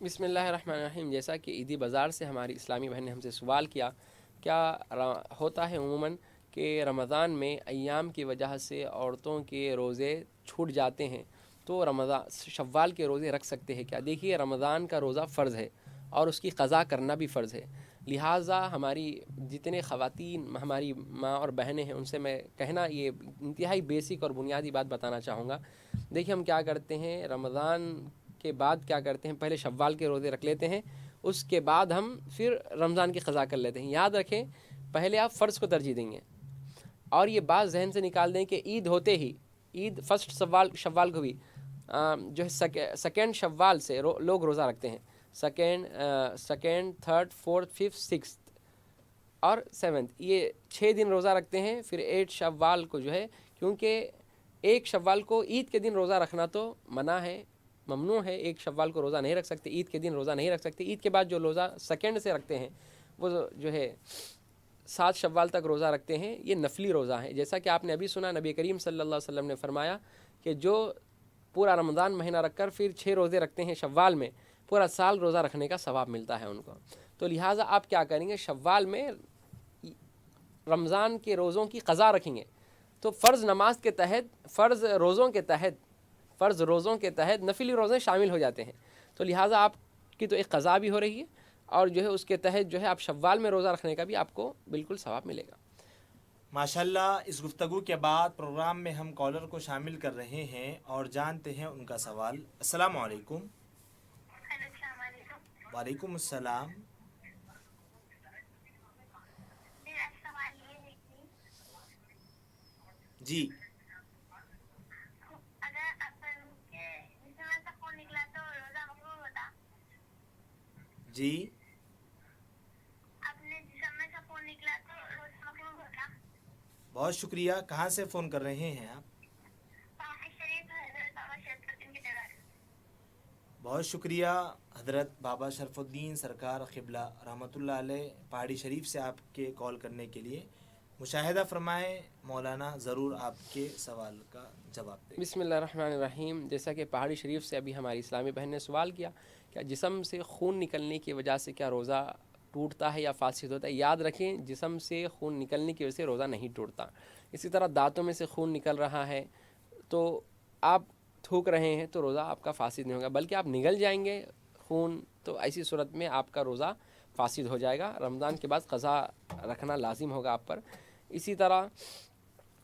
بسم اللہ الرحمن الرحیم. جیسا کہ عیدی بازار سے ہماری اسلامی بہن نے ہم سے سوال کیا، کیا ہوتا ہے عموماً کہ رمضان میں ایام کی وجہ سے عورتوں کے روزے چھوٹ جاتے ہیں تو رمضان شوال کے روزے رکھ سکتے ہیں کیا؟ دیکھیے، رمضان کا روزہ فرض ہے اور اس کی قضا کرنا بھی فرض ہے. لہٰذا ہماری جتنے خواتین ہماری ماں اور بہنیں ہیں ان سے میں کہنا یہ انتہائی بیسک اور بنیادی بات بتانا چاہوں گا. دیکھیے، ہم کیا کرتے ہیں رمضان کے بعد کیا کرتے ہیں، پہلے شوال کے روزے رکھ لیتے ہیں، اس کے بعد ہم پھر رمضان کی قضا کر لیتے ہیں. یاد رکھیں، پہلے آپ فرض کو ترجیح دیں گے اور یہ بات ذہن سے نکال دیں کہ عید ہوتے ہی، عید فرسٹ شوال کو بھی جو ہے سیکنڈ شوال سے لوگ روزہ رکھتے ہیں. Second, third, fourth, fifth, sixth اور سیونتھ، یہ 6 دن روزہ رکھتے ہیں. پھر 8 شوال کو جو ہے، کیونکہ 1 شوال کو عید کے دن روزہ رکھنا تو منع ہے، ممنوع ہے. 1 شوال کو روزہ نہیں رکھ سکتے، عید کے دن روزہ نہیں رکھ سکتے. عید کے بعد جو روزہ سیکنڈ سے رکھتے ہیں وہ جو ہے 7 شوال تک روزہ رکھتے ہیں، یہ نفلی روزہ ہے. جیسا کہ آپ نے ابھی سنا، نبی کریم صلی اللہ علیہ وسلم نے فرمایا کہ جو پورا رمضان مہینہ رکھ کر پھر 6 روزے رکھتے ہیں شوال میں، پورا سال روزہ رکھنے کا ثواب ملتا ہے ان کو. تو لہٰذا آپ کیا کریں گے، شوال میں رمضان کے روزوں کی قضا رکھیں گے تو فرض نماز کے تحت، فرض روزوں کے تحت نفلی روزے شامل ہو جاتے ہیں. تو لہٰذا آپ کی تو ایک قضا بھی ہو رہی ہے اور جو ہے اس کے تحت جو ہے آپ شوال میں روزہ رکھنے کا بھی آپ کو بالکل ثواب ملے گا. ماشاءاللہ، اس گفتگو کے بعد پروگرام میں ہم کالر کو شامل کر رہے ہیں اور جانتے ہیں ان کا سوال. السلام علیکم. السلام علیکم. وعلیکم السلام. میرا سوال یہ ہے کہ جی، اگر اپن کے جسم سے خون نکلا تو روزہ مقبول ہوتا؟ جی، اپنے جسم میں سے خون نکلا تو روزہ مقبول ہوتا؟ بہت شکریہ. کہاں سے فون کر رہے ہیں آپ؟ پاک شریف حضرت بابا شرف الدین کی جگہ. بہت شکریہ حضرت بابا شرف الدین سرکار قبلہ رحمۃ اللہ علیہ پہاڑی شریف سے آپ کے کال کرنے کے لیے. مشاہدہ فرمائیں، مولانا ضرور آپ کے سوال کا جواب دیں. بسم اللہ الرحمن الرحیم. جیسا کہ پہاڑی شریف سے ابھی ہماری اسلامی بہن نے سوال کیا، کیا جسم سے خون نکلنے کی وجہ سے کیا روزہ ٹوٹتا ہے یا فاسد ہوتا ہے؟ یاد رکھیں، جسم سے خون نکلنے کی وجہ سے روزہ نہیں ٹوٹتا. اسی طرح دانتوں میں سے خون نکل رہا ہے تو آپ تھوک رہے ہیں تو روزہ آپ کا فاسد نہیں ہوگا، بلکہ آپ نگل جائیں گے خون، تو ایسی صورت میں آپ کا روزہ فاسد ہو جائے گا. رمضان کے بعد قضا رکھنا لازم ہوگا آپ پر. اسی طرح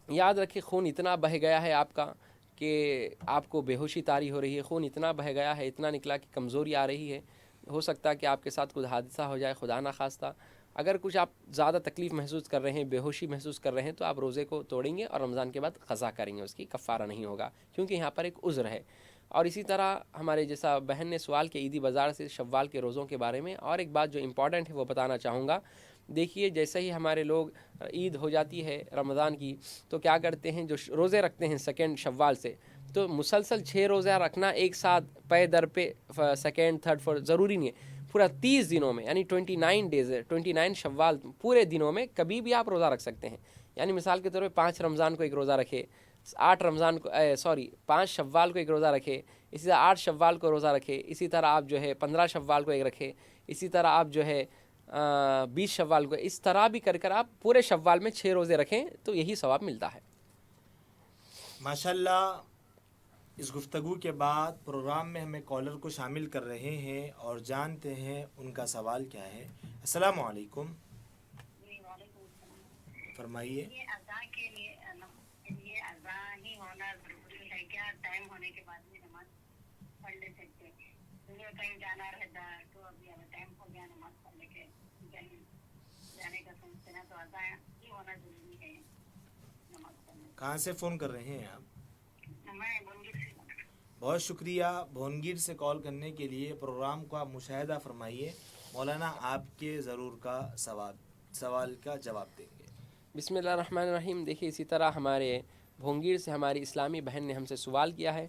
یاد رکھیں، خون اتنا بہہ گیا ہے آپ کا کہ آپ کو بے ہوشی طاری ہو رہی ہے، خون اتنا بہہ گیا ہے، اتنا نکلا کہ کمزوری آ رہی ہے، ہو سکتا ہے کہ آپ کے ساتھ کچھ حادثہ ہو جائے، خدا نخواستہ. اگر کچھ آپ زیادہ تکلیف محسوس کر رہے ہیں، بے ہوشی محسوس کر رہے ہیں، تو آپ روزے کو توڑیں گے اور رمضان کے بعد قضا کریں گے، اس کی کفارہ نہیں ہوگا، کیونکہ یہاں پر ایک عذر ہے. اور اسی طرح ہمارے جیسا بہن نے سوال کیا عیدی بازار سے شوال کے روزوں کے بارے میں، اور ایک بات جو امپورٹنٹ ہے وہ بتانا چاہوں گا. دیکھیے، جیسے ہی ہمارے لوگ عید ہو جاتی ہے رمضان کی تو کیا کرتے ہیں، جو روزے رکھتے ہیں سیکنڈ شوال سے، تو مسلسل 6 روزہ رکھنا ایک ساتھ پے در پہ، سیکنڈ، تھرڈ، فورتھ ضروری نہیں ہے. پورا 30 دنوں میں، یعنی 29 ڈیز، 29 شوال پورے دنوں میں کبھی بھی آپ روزہ رکھ سکتے ہیں. یعنی مثال کے طور پہ 5 رمضان کو ایک روزہ رکھے، 5 شوال کو ایک روزہ رکھے، اسی طرح 8 شوال کو روزہ رکھے، اسی طرح آپ جو ہے 15 شوال کو ایک رکھے، اسی طرح آپ جو ہے 20 شوال کو، اس طرح بھی کر آپ پورے شوال میں 6 روزے رکھیں تو یہی ثواب ملتا ہے. ماشاءاللہ، اس گفتگو کے بعد پروگرام میں ہمیں کالر کو شامل کر رہے ہیں اور جانتے ہیں ان کا سوال کیا ہے. السلام علیکم. فرمائیے. یہ اذان کے لیے یہ اذان ہی ہونا ضروری ہے کیا؟ ٹائم ہونے کے بعد بھی نماز پڑھ لے سکتے؟ مجھے کہیں جانا رہتا ہے تو ابھی ٹائم ہو گیا نماز پڑھنے کے، کہیں جانے کا سوچتے ہیں تو اذان ہی ہونا ضروری ہے نماز پڑھنے. کہاں سے فون کر رہے ہیں آپ؟ میں بنگیر سے. بہت شکریہ بھونگیر سے کال کرنے کے لیے. پروگرام کو آپ مشاہدہ فرمائیے، مولانا آپ کے ضرور کا سوال کا جواب دیں گے. بسم اللہ الرحمن الرحیم. دیکھیے، اسی طرح ہمارے بھونگیر سے ہماری اسلامی بہن نے ہم سے سوال کیا ہے،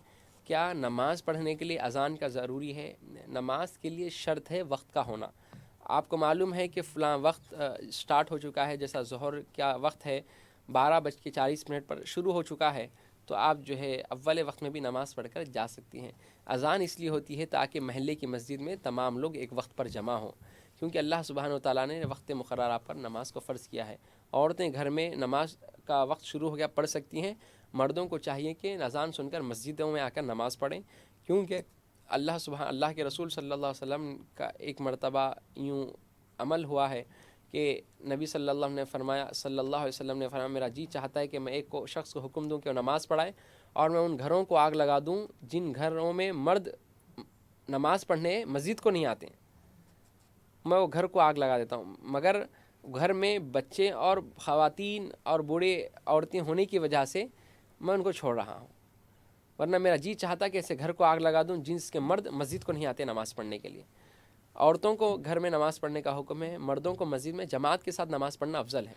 کیا نماز پڑھنے کے لیے اذان کا ضروری ہے؟ نماز کے لیے شرط ہے وقت کا ہونا. آپ کو معلوم ہے کہ فلاں وقت سٹارٹ ہو چکا ہے، جیسا ظہر کیا وقت ہے 12:40 پر شروع ہو چکا ہے، تو آپ جو ہے اول وقت میں بھی نماز پڑھ کر جا سکتی ہیں۔ اذان اس لیے ہوتی ہے تاکہ محلے کی مسجد میں تمام لوگ ایک وقت پر جمع ہوں، کیونکہ اللہ سبحانہ و تعالیٰ نے وقت مقررہ پر نماز کو فرض کیا ہے۔ عورتیں گھر میں نماز کا وقت شروع ہو گیا پڑھ سکتی ہیں، مردوں کو چاہیے کہ اذان سن کر مسجدوں میں آ کر نماز پڑھیں، کیونکہ اللہ کے رسول صلی اللہ علیہ وسلم کا ایک مرتبہ یوں عمل ہوا ہے کہ نبی صلی اللہ علیہ وسلم نے فرمایا میرا جی چاہتا ہے کہ میں ایک شخص کو حکم دوں کہ وہ نماز پڑھائے، اور میں ان گھروں کو آگ لگا دوں جن گھروں میں مرد نماز پڑھنے مسجد کو نہیں آتے، میں وہ گھر کو آگ لگا دیتا ہوں، مگر گھر میں بچے اور خواتین اور بوڑھے عورتیں ہونے کی وجہ سے میں ان کو چھوڑ رہا ہوں، ورنہ میرا جی چاہتا کہ ایسے گھر کو آگ لگا دوں جس کے مرد مسجد کو نہیں آتے نماز پڑھنے کے لیے۔ عورتوں کو گھر میں نماز پڑھنے کا حکم ہے، مردوں کو مسجد میں جماعت کے ساتھ نماز پڑھنا افضل ہے۔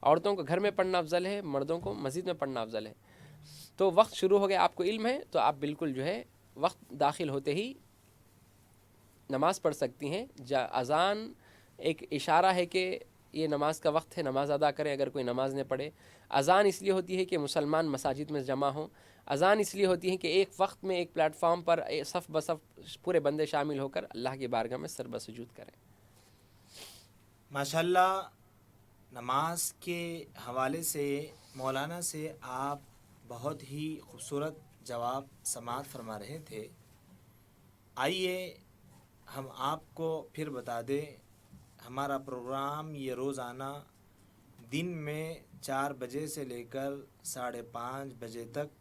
عورتوں کو گھر میں پڑھنا افضل ہے، مردوں کو مسجد میں پڑھنا افضل ہے۔ تو وقت شروع ہو گیا، آپ کو علم ہے تو آپ بالکل جو ہے وقت داخل ہوتے ہی نماز پڑھ سکتی ہیں۔ اذان ایک اشارہ ہے کہ یہ نماز کا وقت ہے، نماز ادا کریں اگر کوئی نماز نہ پڑھے۔ اذان اس لیے ہوتی ہے کہ مسلمان مساجد میں جمع ہوں، اذان اس لیے ہوتی ہے کہ ایک وقت میں ایک پلیٹ فارم پر صف بصف پورے بندے شامل ہو کر اللہ کی بارگاہ میں سر بسجود کریں۔ ماشاءاللہ، نماز کے حوالے سے مولانا سے آپ بہت ہی خوبصورت جواب سماعت فرما رہے تھے۔ آئیے ہم آپ کو پھر بتا دیں، ہمارا پروگرام یہ روزانہ دن میں 4 بجے سے لے کر 5:30 بجے تک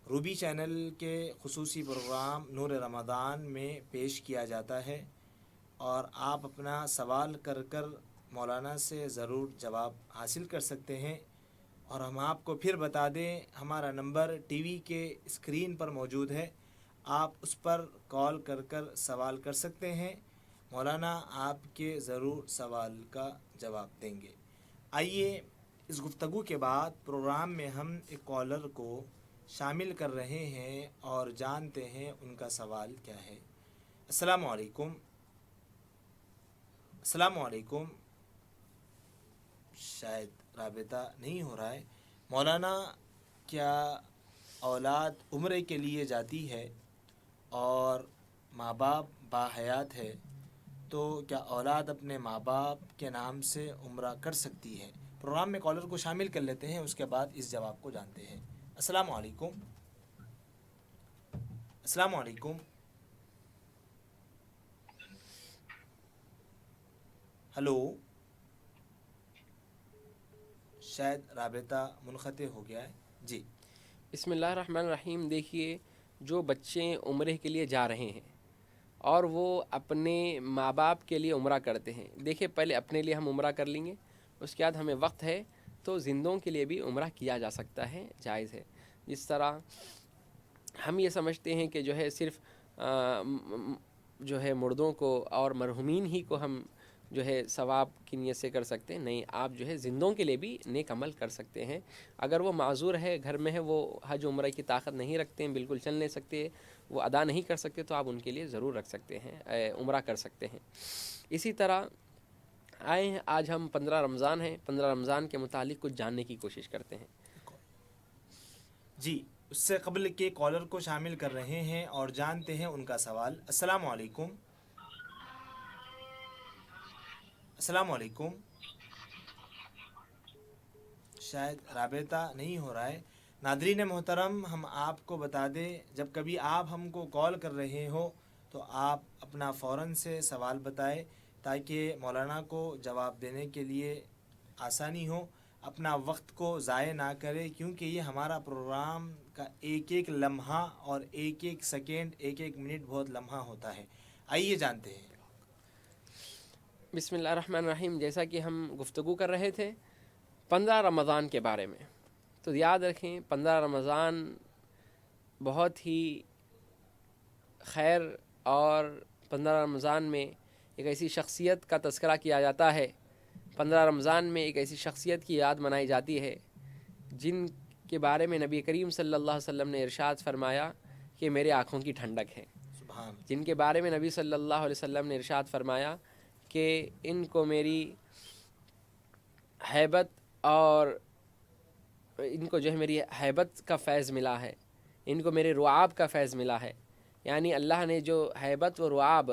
روبی چینل کے خصوصی پروگرام نور رمضان میں پیش کیا جاتا ہے، اور آپ اپنا سوال کر کر مولانا سے ضرور جواب حاصل کر سکتے ہیں۔ اور ہم آپ کو پھر بتا دیں، ہمارا نمبر ٹی وی کے اسکرین پر موجود ہے، آپ اس پر کال کر کر سوال کر سکتے ہیں، مولانا آپ کے ضرور سوال کا جواب دیں گے۔ آئیے اس گفتگو کے بعد پروگرام میں ہم ایک کالر کو شامل کر رہے ہیں اور جانتے ہیں ان کا سوال کیا ہے۔ السلام علیکم۔ السلام علیکم۔ شاید رابطہ نہیں ہو رہا ہے۔ مولانا، کیا اولاد عمرے کے لیے جاتی ہے اور ماں باپ باحیات ہے تو کیا اولاد اپنے ماں باپ کے نام سے عمرہ کر سکتی ہے؟ پروگرام میں کالر کو شامل کر لیتے ہیں، اس کے بعد اس جواب کو جانتے ہیں۔ السلام علیکم۔ السلام علیکم۔ ہلو، شاید رابطہ منقطع ہو گیا ہے۔ جی بسم اللہ الرحمن الرحیم۔ دیکھیے، جو بچے عمرے کے لیے جا رہے ہیں اور وہ اپنے ماں باپ کے لیے عمرہ کرتے ہیں، دیکھیے پہلے اپنے لیے ہم عمرہ کر لیں گے، اس کے بعد ہمیں وقت ہے تو زندوں کے لیے بھی عمرہ کیا جا سکتا ہے، جائز ہے۔ جس طرح ہم یہ سمجھتے ہیں کہ جو ہے صرف جو ہے مردوں کو اور مرحومین ہی کو ہم جو ہے ثواب کی نیت سے کر سکتے ہیں، نہیں، آپ جو ہے زندوں کے لیے بھی نیک عمل کر سکتے ہیں۔ اگر وہ معذور ہے، گھر میں ہے، وہ حج عمرہ کی طاقت نہیں رکھتے ہیں، بالکل چل نہیں سکتے، وہ ادا نہیں کر سکتے، تو آپ ان کے لیے ضرور رکھ سکتے ہیں، عمرہ کر سکتے ہیں۔ اسی طرح آئے ہیں، آج ہم 15 رمضان ہیں، 15 رمضان کے متعلق کچھ جاننے کی کوشش کرتے ہیں۔ جی، اس سے قبل کے کالر کو شامل کر رہے ہیں اور جانتے ہیں ان کا سوال۔ السلام علیکم۔ السلام علیکم۔ شاید رابطہ نہیں ہو رہا ہے۔ ناظرین محترم، ہم آپ کو بتا دیں، جب کبھی آپ ہم کو کال کر رہے ہو تو آپ اپنا فوراً سے سوال بتائیں تاکہ مولانا کو جواب دینے کے لیے آسانی ہو، اپنا وقت کو ضائع نہ کرے، کیونکہ یہ ہمارا پروگرام کا ایک ایک لمحہ اور ایک ایک سیکنڈ، ایک ایک منٹ بہت لمحہ ہوتا ہے۔ آئیے جانتے ہیں۔ بسم اللہ الرحمن الرحیم۔ جیسا کہ ہم گفتگو کر رہے تھے 15 رمضان کے بارے میں، تو یاد رکھیں 15 رمضان بہت ہی خیر، اور 15 رمضان میں ایک ایسی شخصیت کا تذکرہ کیا جاتا ہے، 15 رمضان میں ایک ایسی شخصیت کی یاد منائی جاتی ہے جن کے بارے میں نبی کریم صلی اللہ علیہ وسلم نے ارشاد فرمایا کہ میرے آنکھوں کی ٹھنڈک ہے، سبحان۔ جن کے بارے میں نبی صلی اللہ علیہ وسلم نے ارشاد فرمایا کہ ان کو میری ہیبت اور ان کو جو ہے میری ہیبت کا فیض ملا ہے، ان کو میرے رعاب کا فیض ملا ہے. یعنی اللہ نے جو ہیبت و رعاب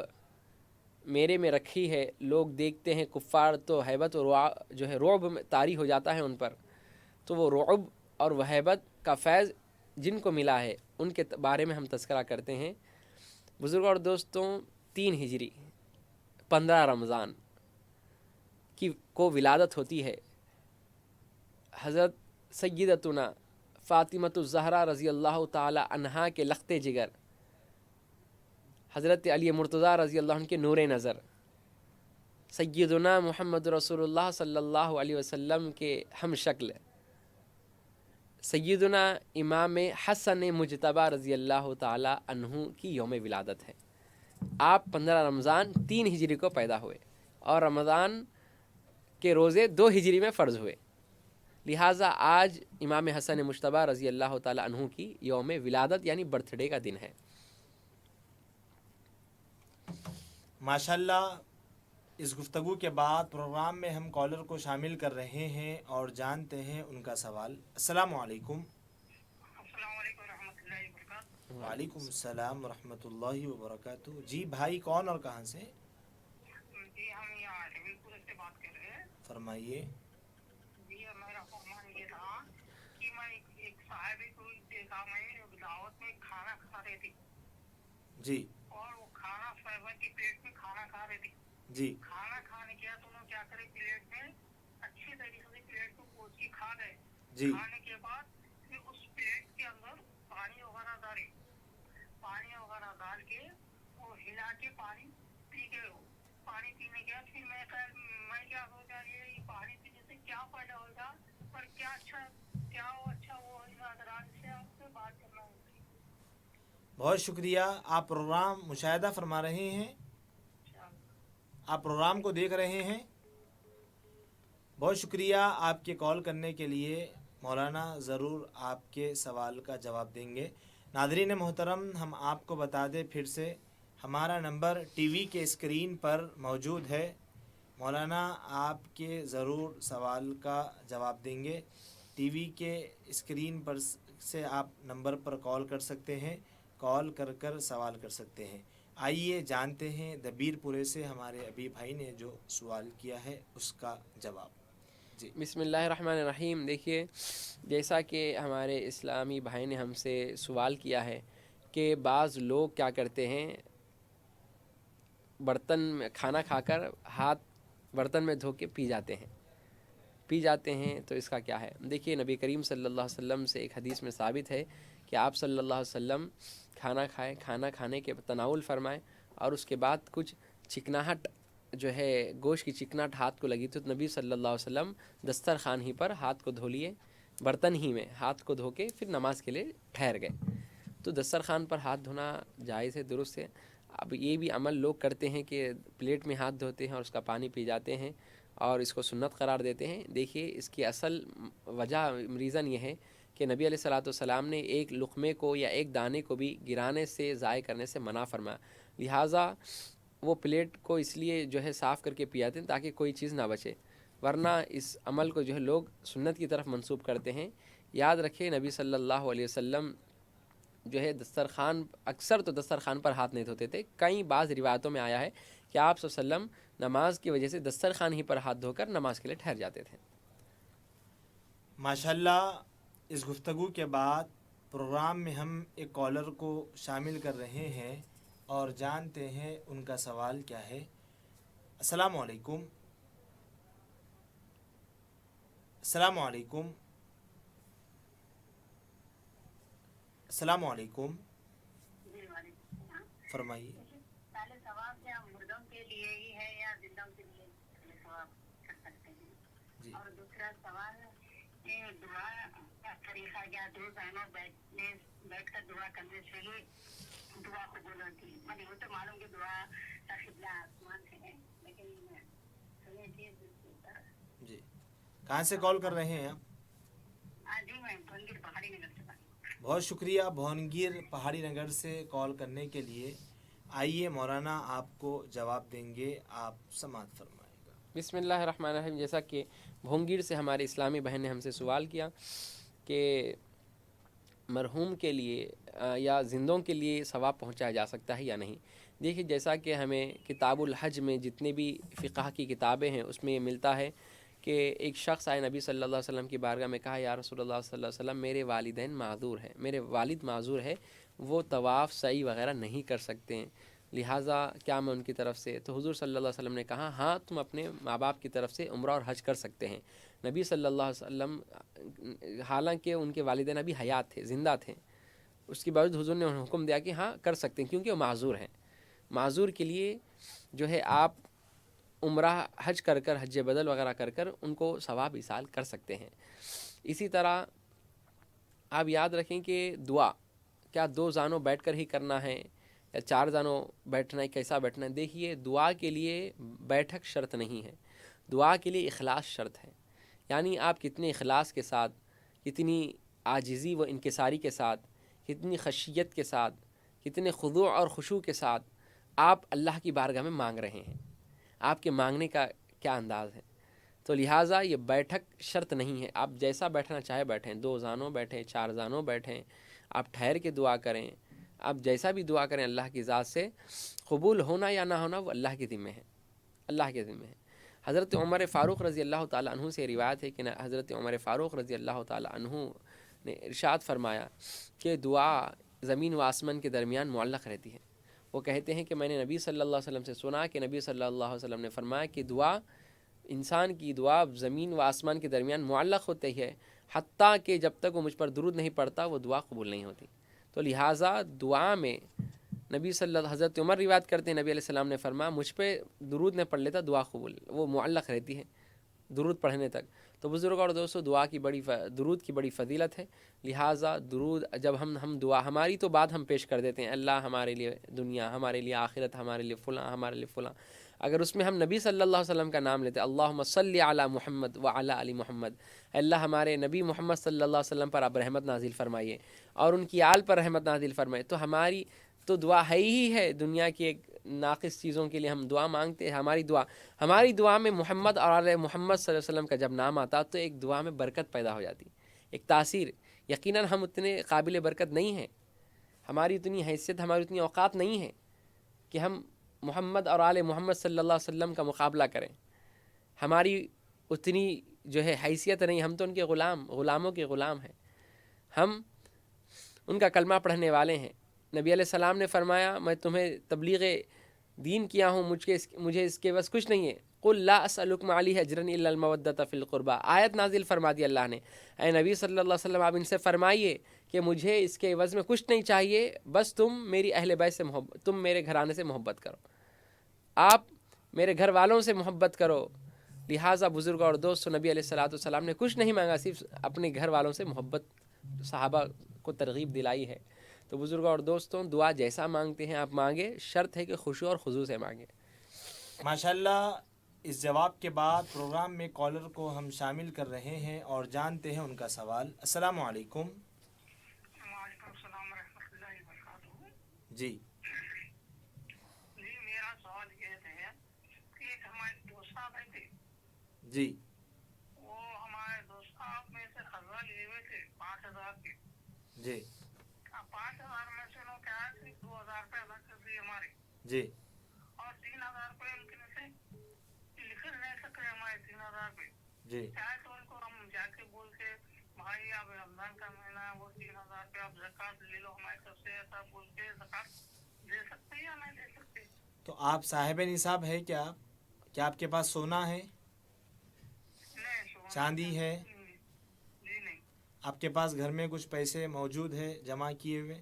میرے میں رکھی ہے، لوگ دیکھتے ہیں کفار تو ہیبت و رعاب جو ہے رعب میں طاری ہو جاتا ہے ان پر، تو وہ رعب اور وہ ہیبت کا فیض جن کو ملا ہے ان کے بارے میں ہم تذکرہ کرتے ہیں. بزرگوں اور دوستوں، 3 ہجری 15 رمضان کو ولادت ہوتی ہے حضرت سیدتنا فاطمۃ الزہرا رضی اللہ تعالی عنہا کے لخت جگر حضرت علی مرتضیٰ رضی اللہ عنہ کے نور نظر، سیدنا محمد رسول اللہ صلی اللہ علیہ وسلم کے ہم شکل سیدنا امام حسن مجتبیٰ رضی اللہ تعالی عنہ کی یوم ولادت ہے. آپ 15 رمضان 3 ہجری کو پیدا ہوئے اور رمضان کے روزے 2 ہجری میں فرض ہوئے، لہٰذا آج امام حسن مجتبیٰ رضی اللہ تعالی عنہ کی یوم ولادت یعنی برتھ ڈے کا دن ہے. ماشاءاللہ، اس گفتگو کے بعد پروگرام میں ہم کالر کو شامل کر رہے ہیں اور جانتے ہیں ان کا سوال. السلام علیکم. السلام علیکم ورحمۃ اللہ وبرکاتہ. وعلیکم السلام ورحمۃ اللہ وبرکاتہ. جی بھائی، کون اور کہاں سے؟ جی ہم یہاں ریوی پور سے بات کر رہے ہیں. فرمائیے. جی میرا فرمان یہ تھا کہ میں ایک صاحب کو دیکھا، میں دعوت میں کھانا کھا رہی تھی جی اور وہ کھانا صاحبہ کی پلیٹ میں کھانا کھا رہی تھی. جی کھانا کھانے کے بعد انہوں کیا کرے، پلیٹ میں اچھی طریقے سے پلیٹ کو پوچھ کے کھا گئے. جی کھانے کے بعد پھر اس پلیٹ کے اندر پانی وغیرہ ڈالے، پانی وغیرہ ڈال کے وہ ہلا کے پانی پی گئے. وہ پانی پینے کے بعد پھر میں کیا سوچا، یہ پانی پینے سے کیا فائدہ ہوگا اور کیا اچھا وہ حضرات سے آپ سے بات کرنا ہوگی. بہت شکریہ. آپ پروگرام مشاہدہ فرما رہے ہیں، آپ پروگرام کو دیکھ رہے ہیں. بہت شکریہ آپ کے کال کرنے کے لیے. مولانا ضرور آپ کے سوال کا جواب دیں گے. ناظرین محترم، ہم آپ کو بتا دیں پھر سے، ہمارا نمبر ٹی وی کے اسکرین پر موجود ہے. مولانا آپ کے ضرور سوال کا جواب دیں گے. ٹی وی کے اسکرین پر سے آپ نمبر پر کال کر سکتے ہیں، کال کر سوال کر سکتے ہیں. آئیے جانتے ہیں دبیر پورے سے ہمارے ابھی بھائی نے جو سوال کیا ہے اس کا جواب. جی بسم اللہ الرحمن الرحیم. دیکھیے، جیسا کہ ہمارے اسلامی بھائی نے ہم سے سوال کیا ہے کہ بعض لوگ کیا کرتے ہیں، برتن میں کھانا کھا کر ہاتھ برتن میں دھو کے پی جاتے ہیں تو اس کا کیا ہے؟ دیکھیے، نبی کریم صلی اللہ علیہ وسلم سے ایک حدیث میں ثابت ہے کہ آپ صلی اللہ علیہ وسلم کھانا کھانے کے تناول فرمائے اور اس کے بعد کچھ چکناہٹ جو ہے گوشت کی چکناہٹ ہاتھ کو لگی تو نبی صلی اللہ علیہ وسلم دسترخوان ہی پر ہاتھ کو دھو لیے، برتن ہی میں ہاتھ کو دھو کے پھر نماز کے لیے ٹھہر گئے. تو دسترخوان پر ہاتھ دھونا جائز ہے، درست ہے. اب یہ بھی عمل لوگ کرتے ہیں کہ پلیٹ میں ہاتھ دھوتے ہیں اور اس کا پانی پی جاتے ہیں اور اس کو سنت قرار دیتے ہیں. دیکھیے، اس کی اصل وجہ ریزن یہ ہے کہ نبی علیہ الصلوۃ والسلام نے ایک لقمے کو یا ایک دانے کو بھی گرانے سے، ضائع کرنے سے منع فرمایا. لہٰذا وہ پلیٹ کو اس لیے جو ہے صاف کر کے پیاتے ہیں تاکہ کوئی چیز نہ بچے، ورنہ اس عمل کو جو ہے لوگ سنت کی طرف منسوب کرتے ہیں. یاد رکھیں، نبی صلی اللہ علیہ وسلم جو ہے دسترخوان اکثر تو دسترخوان پر ہاتھ نہیں دھوتے تھے. کئی بعض روایتوں میں آیا ہے کہ آپ صلی اللہ علیہ وسلم نماز کی وجہ سے دسترخوان ہی پر ہاتھ دھو کر نماز کے لیے ٹھہر جاتے تھے. ماشاءاللہ، اس گفتگو کے بعد پروگرام میں ہم ایک کالر کو شامل کر رہے ہیں اور جانتے ہیں ان کا سوال کیا ہے. السلام علیکم. السلام علیکم. السلام علیکم. جی وعلیکم السلام. فرمائیے. پہلے ثواب کیا مردوں کے لیے ہی ہے یا زندوں کے لیے ثواب کر سکتے ہیں؟ جی اور دوسرا سوال کہ دعا کا طریقہ کیا؟ دو بہنوں بیٹھ کر دعا کرنے سے ہی دعا قبول ہوتی ہے. میں وہ تو معلوم کہ دعا کا قبلہ آسمان سے ہے، لیکن سنی تھی جی. کہاں سے کال کر رہے ہیں آپ؟ جی میں بھنگیر پہاڑی نگر سے بات. بہت شکریہ بھونگیر پہاڑی نگر سے کال کرنے کے لیے. آئیے مولانا آپ کو جواب دیں گے، آپ سماعت فرمائے گا. بسم اللہ الرحمن الرحیم. جیسا کہ بھونگیر سے ہمارے اسلامی بہن نے ہم سے سوال کیا کہ مرحوم کے لیے یا زندوں کے لیے ثواب پہنچایا جا سکتا ہے یا نہیں. دیکھیے جیسا کہ ہمیں کتاب الحج میں جتنے بھی فقہ کی کتابیں ہیں اس میں یہ ملتا ہے کہ ایک شخص آئے نبی صلی اللہ علیہ وسلم کی بارگاہ میں، کہا یا رسول اللہ صلی اللہ علیہ وسلم میرے والدین معذور ہیں، میرے والد معذور ہے، وہ طواف سعی وغیرہ نہیں کر سکتے ہیں، لہٰذا کیا میں ان کی طرف سے؟ تو حضور صلی اللہ علیہ وسلم نے کہا ہاں تم اپنے ماں باپ کی طرف سے عمرہ اور حج کر سکتے ہیں. نبی صلی اللہ علیہ وسلم حالانکہ ان کے والدین ابھی حیات تھے، زندہ تھے، اس کے باوجود حضور نے حکم دیا کہ ہاں کر سکتے ہیں کیونکہ وہ معذور ہیں. معذور کے لیے جو ہے آپ عمرہ حج کر کر، حج بدل وغیرہ کر کر ان کو ثواب ایصال کر سکتے ہیں. اسی طرح آپ یاد رکھیں کہ دعا کیا 2 زانوں بیٹھ کر ہی کرنا ہے یا 4 زانوں بیٹھنا ہے، کیسا بیٹھنا ہے؟ دیکھیے دعا کے لیے بیٹھک شرط نہیں ہے، دعا کے لیے اخلاص شرط ہے. یعنی آپ کتنے اخلاص کے ساتھ، کتنی عاجزی و انکساری کے ساتھ، کتنی خشیت کے ساتھ، کتنے خضوع اور خشوع کے ساتھ آپ اللہ کی بارگاہ میں مانگ رہے ہیں، آپ کے مانگنے کا کیا انداز ہے. تو لہٰذا یہ بیٹھک شرط نہیں ہے، آپ جیسا بیٹھنا چاہے بیٹھیں، 2 زانوں بیٹھیں، 4 زانوں بیٹھیں، آپ ٹھہر کے دعا کریں، آپ جیسا بھی دعا کریں اللہ کی ذات سے. قبول ہونا یا نہ ہونا وہ اللہ کے ذمہ ہے، اللہ کے ذمہ ہے. حضرت عمر فاروق رضی اللہ تعالیٰ عنہ سے روایت ہے کہ حضرت عمر فاروق رضی اللہ تعالیٰ عنہ نے ارشاد فرمایا کہ دعا زمین و آسمان کے درمیان معلق رہتی ہے. وہ کہتے ہیں کہ میں نے نبی صلی اللہ علیہ وسلم سے سنا کہ نبی صلی اللہ علیہ وسلم نے فرمایا کہ دعا، انسان کی دعا زمین و آسمان کے درمیان معلق ہوتی ہے، حتیٰ کہ جب تک وہ مجھ پر درود نہیں پڑتا وہ دعا قبول نہیں ہوتی. تو لہٰذا دعا میں نبی صلی اللہ، حضرت عمر روایت کرتے ہیں نبی علیہ السلام نے فرمایا مجھ پہ درود نہ پڑھ لیتا دعا قبول، وہ معلق رہتی ہے درود پڑھنے تک. تو بزرگ اور دوستو دعا کی درود کی بڑی فضیلت ہے. لہٰذا درود جب ہم دعا ہماری تو بات ہم پیش کر دیتے ہیں، اللہ ہمارے لیے دنیا، ہمارے لیے آخرت، ہمارے لیے فلاں، ہمارے لیے فلاں. اگر اس میں ہم نبی صلی اللہ علیہ وسلم کا نام لیتے، اللہم صلی علی محمد وعلی آل محمد، اللہ ہمارے نبی محمد صلی اللہ علیہ وسلم پر آپ رحمت نازل فرمائیے اور ان کی آل پر رحمت نازل فرمائیے، تو ہماری تو دعا ہے ہی ہے. دنیا کی ایک ناقص چیزوں کے لیے ہم دعا مانگتے ہیں، ہماری دعا میں محمد اور آل محمد صلی اللہ علیہ وسلم کا جب نام آتا تو ایک دعا میں برکت پیدا ہو جاتی، ایک تاثیر. یقیناً ہم اتنے قابل برکت نہیں ہیں، ہماری اتنی حیثیت، ہماری اتنی اوقات نہیں ہے کہ ہم محمد اور آل محمد صلی اللہ علیہ وسلم کا مقابلہ کریں. ہماری اتنی جو ہے حیثیت نہیں، ہم تو ان کے غلاموں کے غلام ہیں، ہم ان کا کلمہ پڑھنے والے ہیں. نبی علیہ السلام نے فرمایا میں تمہیں تبلیغ دین کیا ہوں، مجھے اس کے بس کچھ نہیں ہے. قل لا اسألکم علیہ اجرا الا المودۃ فی القربى، آیت نازل فرما دی اللہ نے، اے نبی صلی اللہ علیہ وسلم آپ ان سے فرمائیے کہ مجھے اس کے عوض میں کچھ نہیں چاہیے، بس تم میری اہل بیت سے محبت، تم میرے گھرانے سے محبت کرو، آپ میرے گھر والوں سے محبت کرو. لہٰذا بزرگ اور دوستو نبی علیہ السلام نے کچھ نہیں مانگا، صرف اپنے گھر والوں سے محبت صحابہ کو ترغیب دلائی ہے. تو بزرگ اور دوستوں دعا جیسا مانگتے ہیں آپ مانگے، شرط ہے کہ خشوع اور خضوع سے مانگے. ماشاءاللہ اس جواب کے بعد پروگرام میں کالر کو ہم شامل کر رہے ہیں اور جانتے ہیں ان کا سوال. السلام علیکم. وعلیکم السلام ورحمۃ اللہ وبرکاتہ. جی میرا سوال یہ ہے کہ ایک ہمارے دوست صاحب تھے، جی وہ ہمارے دوست صاحب میں سے قرضہ لیے ہوئے تھے 5,000 کے. جی 5,000 میں سے انہوں کیا ہے 2,000 روپے ادا کر دیے ہمارے، جی اور 3,000 روپے ان کے میں سے لکھ نہیں سکے ہمارے 3,000 روپے. جی چاہے تو ان کو ہم جا کے بول کے بھائی اب رمضان کا مہینہ ہے، وہ 3,000 روپے آپ زکوٰۃ لے لو ہماری طرف سے، ایسا بول کے زکوٰۃ دے سکتے یا نہیں دے سکتے؟ تو آپ صاحب نصاب ہے کیا آپ کے پاس سونا ہے، نہیں، سونا چاندی ہے؟ جی نہیں. آپ کے پاس گھر میں کچھ پیسے موجود ہے جمع کیے ہوئے؟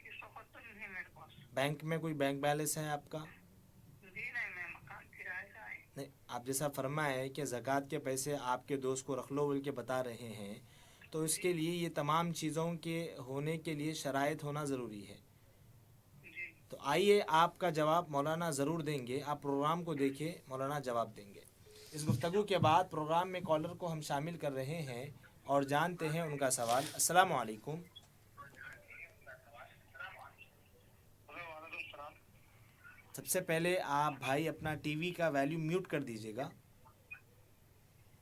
اس وقت تو نہیں میرے پاس. بینک میں کوئی بینک بیلنس ہے آپ کا؟ جی نہیں، میں مکان کرائے کا ہے. نہیں، آپ جیسا فرمایا ہے کہ زکوٰۃ کے پیسے آپ کے دوست کو رکھ لو بول کے بتا رہے ہیں، تو اس کے لیے یہ تمام چیزوں کے ہونے کے لیے شرائط ہونا ضروری ہے. جی تو آئیے آپ کا جواب مولانا ضرور دیں گے، آپ پروگرام کو دیکھیں، مولانا جواب دیں گے. اس گفتگو کے بعد پروگرام میں کالر کو ہم شامل کر رہے ہیں اور جانتے ہیں ان کا سوال. السلام علیکم. وعلیکم السلام. سب سے پہلے آپ بھائی اپنا ٹی وی کا ویلیوم میوٹ کر دیجیے گا.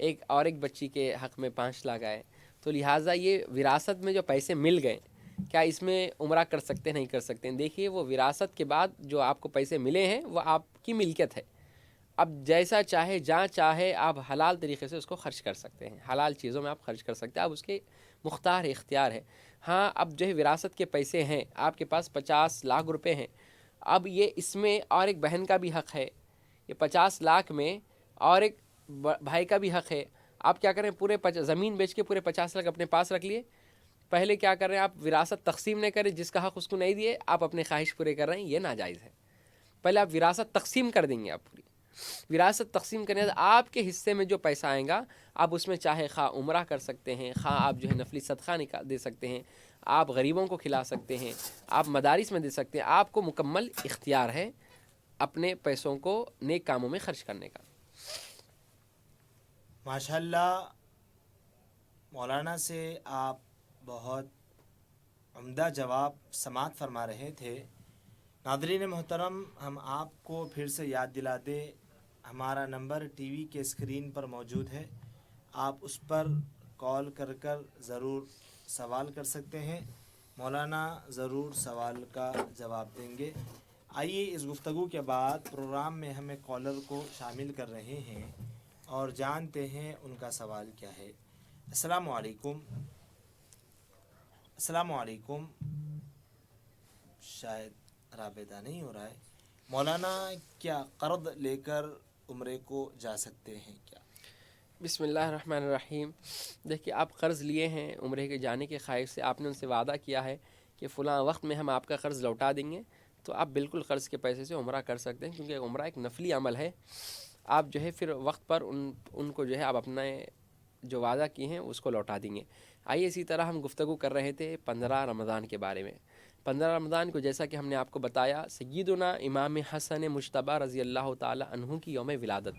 ایک بچی کے حق میں 5 لاکھ آئے، تو لہٰذا یہ وراثت میں جو پیسے مل گئے، کیا اس میں عمرہ کر سکتے نہیں کر سکتے ہیں؟ دیکھیے وہ وراثت کے بعد جو آپ کو پیسے ملے ہیں وہ آپ کی ملکیت ہے، اب جیسا چاہے جہاں چاہے آپ حلال طریقے سے اس کو خرچ کر سکتے ہیں، حلال چیزوں میں آپ خرچ کر سکتے ہیں، اب اس کے مختار اختیار ہے۔ ہاں اب جو ہے وراثت کے پیسے ہیں، آپ کے پاس 50 لاکھ روپے ہیں، اب یہ اس میں اور ایک بہن کا بھی حق ہے، یہ 50 لاکھ میں اور ایک بھائی کا بھی حق ہے، آپ کیا کریں پورے زمین بیچ کے پورے 50 لاکھ اپنے پاس رکھ لیے، پہلے کیا کر رہے ہیں آپ وراثت تقسیم نہیں کریں، جس کا حق اس کو نہیں دیے آپ اپنے خواہش پورے کر رہے ہیں، یہ ناجائز ہے۔ پہلے آپ وراثت تقسیم کر دیں گے، آپ پوری وراثت تقسیم کرنے آپ کے حصے میں جو پیسہ آئے گا آپ اس میں چاہے خواہ عمرہ کر سکتے ہیں، خواہ آپ جو ہے نفلی صدقہ دے سکتے ہیں، آپ غریبوں کو کھلا سکتے ہیں، آپ مدارس میں دے سکتے ہیں، آپ کو مکمل اختیار ہے اپنے پیسوں کو نیک کاموں میں خرچ کرنے کا۔ ماشاءاللہ مولانا سے آپ بہت عمدہ جواب سماعت فرما رہے تھے۔ ناظرین محترم، ہم آپ کو پھر سے یاد دلا دیں، ہمارا نمبر ٹی وی کے اسکرین پر موجود ہے، آپ اس پر کال کر ضرور سوال کر سکتے ہیں، مولانا ضرور سوال کا جواب دیں گے۔ آئیے اس گفتگو کے بعد پروگرام میں ہم ایک کالر کو شامل کر رہے ہیں اور جانتے ہیں ان کا سوال کیا ہے۔ السلام علیکم۔ السلام علیکم، شاید رابطہ نہیں ہو رہا ہے۔ مولانا کیا قرض لے کر عمرے کو جا سکتے ہیں کیا؟ بسم اللہ الرحمن الرحیم۔ دیکھیے آپ قرض لیے ہیں عمرے کے جانے کے خواہش سے، آپ نے ان سے وعدہ کیا ہے کہ فلاں وقت میں ہم آپ کا قرض لوٹا دیں گے، تو آپ بالکل قرض کے پیسے سے عمرہ کر سکتے ہیں، کیونکہ عمرہ ایک نفلی عمل ہے۔ آپ جو ہے پھر وقت پر ان کو جو ہے آپ اپنا جو وعدہ کیے ہیں اس کو لوٹا دیں گے۔ آئیے اسی طرح ہم گفتگو کر رہے تھے 15 رمضان کے بارے میں۔ 15 رمضان کو جیسا کہ ہم نے آپ کو بتایا، سیدنا امام حسن مجتبی رضی اللہ تعالی عنہ کی یوم ولادت،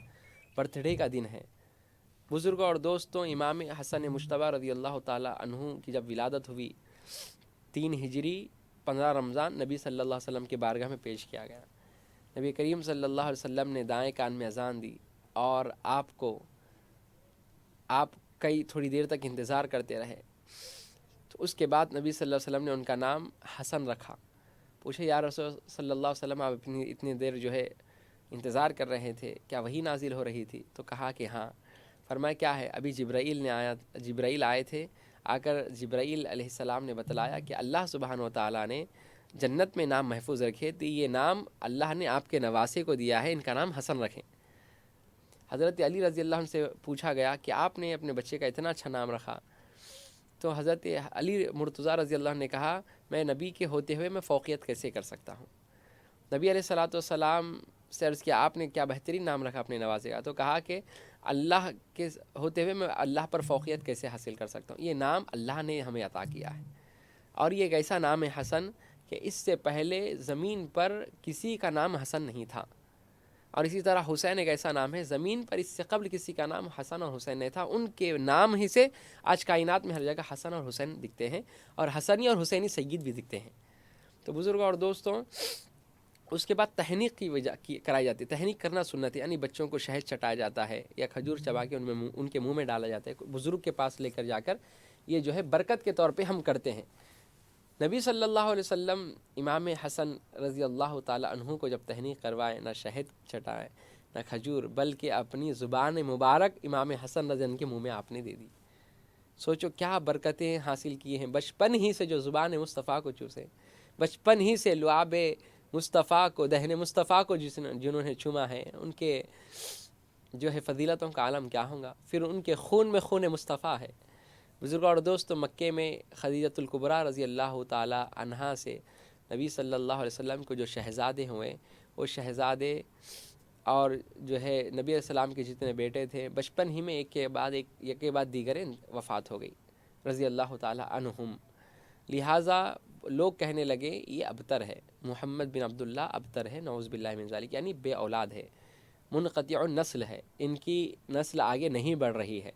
برتھ ڈے کا دن ہے۔ بزرگوں اور دوستوں، امام حسن مجتبی رضی اللہ تعالی عنہ کی جب ولادت ہوئی 3 ہجری 15 رمضان نبی صلی اللہ علیہ وسلم کے بارگاہ میں پیش کیا گیا۔ نبی کریم صلی اللہ علیہ وسلم نے دائیں کان میں اذان دی اور آپ کئی تھوڑی دیر تک انتظار کرتے رہے، تو اس کے بعد نبی صلی اللہ علیہ وسلم نے ان کا نام حسن رکھا۔ پوچھے یا رسول صلی اللہ علیہ وسلم، آپ اتنی دیر جو ہے انتظار کر رہے تھے، کیا وحی نازل ہو رہی تھی؟ تو کہا کہ ہاں۔ فرمایا کیا ہے؟ ابھی جبرائیل آئے تھے، آ کر جبرائیل علیہ السلام نے بتلایا کہ اللہ سبحانہ و تعالیٰ نے جنت میں نام محفوظ رکھے تھے، یہ نام اللہ نے آپ کے نواسے کو دیا ہے، ان کا نام حسن رکھیں۔ حضرت علی رضی اللہ عنہ سے پوچھا گیا کہ آپ نے اپنے بچے کا اتنا اچھا نام رکھا، تو حضرت علی مرتضیٰ رضی اللہ عنہ نے کہا میں نبی کے ہوتے ہوئے میں فوقیت کیسے کر سکتا ہوں؟ نبی علیہ السلام سے عرض کیا آپ نے کیا بہترین نام رکھا اپنے نواسے کا؟ تو کہا کہ اللہ کے ہوتے ہوئے میں اللہ پر فوقیت کیسے حاصل کر سکتا ہوں؟ یہ نام اللہ نے ہمیں عطا کیا ہے، اور یہ ایک ایسا نام ہے حسن کہ اس سے پہلے زمین پر کسی کا نام حسن نہیں تھا، اور اسی طرح حسین ایک ایسا نام ہے زمین پر اس سے قبل کسی کا نام حسن اور حسین نہیں تھا، ان کے نام ہی سے آج کائنات میں ہر جگہ حسن اور حسین دکھتے ہیں، اور حسنی اور حسینی سید بھی دکھتے ہیں۔ تو بزرگوں اور دوستوں، اس کے بعد تحنیق کی وجہ کرائی جاتی ہے۔ تحنیق کرنا سنت ہے، یعنی بچوں کو شہد چٹایا جاتا ہے یا کھجور چبا کے ان کے منہ میں ڈالا جاتا ہے، بزرگ کے پاس لے کر جا کر، یہ جو ہے برکت کے طور پہ ہم کرتے ہیں۔ نبی صلی اللہ علیہ وسلم امام حسن رضی اللہ تعالی عنہ کو جب تحنیق کروائے، نہ شہد چٹائے نہ کھجور، بلکہ اپنی زبان مبارک امام حسن رضی اللہ عنہ کے منہ میں آپ نے دے دی۔ سوچو کیا برکتیں حاصل کی ہیں، بچپن ہی سے جو زبان مصطفیٰ کو چوسے، بچپن ہی سے لعاب مصطفیٰ کو، دہن مصطفیٰ کو جنہوں نے چوما ہے، ان کے جو ہے فضیلتوں کا عالم کیا ہوگا، پھر ان کے خون میں خون مصطفیٰ ہے۔ بزرگوں اور دوستوں، مکے میں خدیجۃ الکبریٰ رضی اللہ تعالی عنہا سے نبی صلی اللہ علیہ وسلم کو جو شہزادے ہوئے، وہ شہزادے اور جو ہے نبی علیہ السلام کے جتنے بیٹے تھے، بچپن ہی میں ایک کے بعد دیگر وفات ہو گئی رضی اللہ تعالی عنہم۔ لہٰذا لوگ کہنے لگے یہ ابتر ہے، محمد بن عبداللہ ابتر ہے، نعوذ باللہ من ذالک، یعنی بے اولاد ہے، منقطع النسل ہے، ان کی نسل آگے نہیں بڑھ رہی ہے۔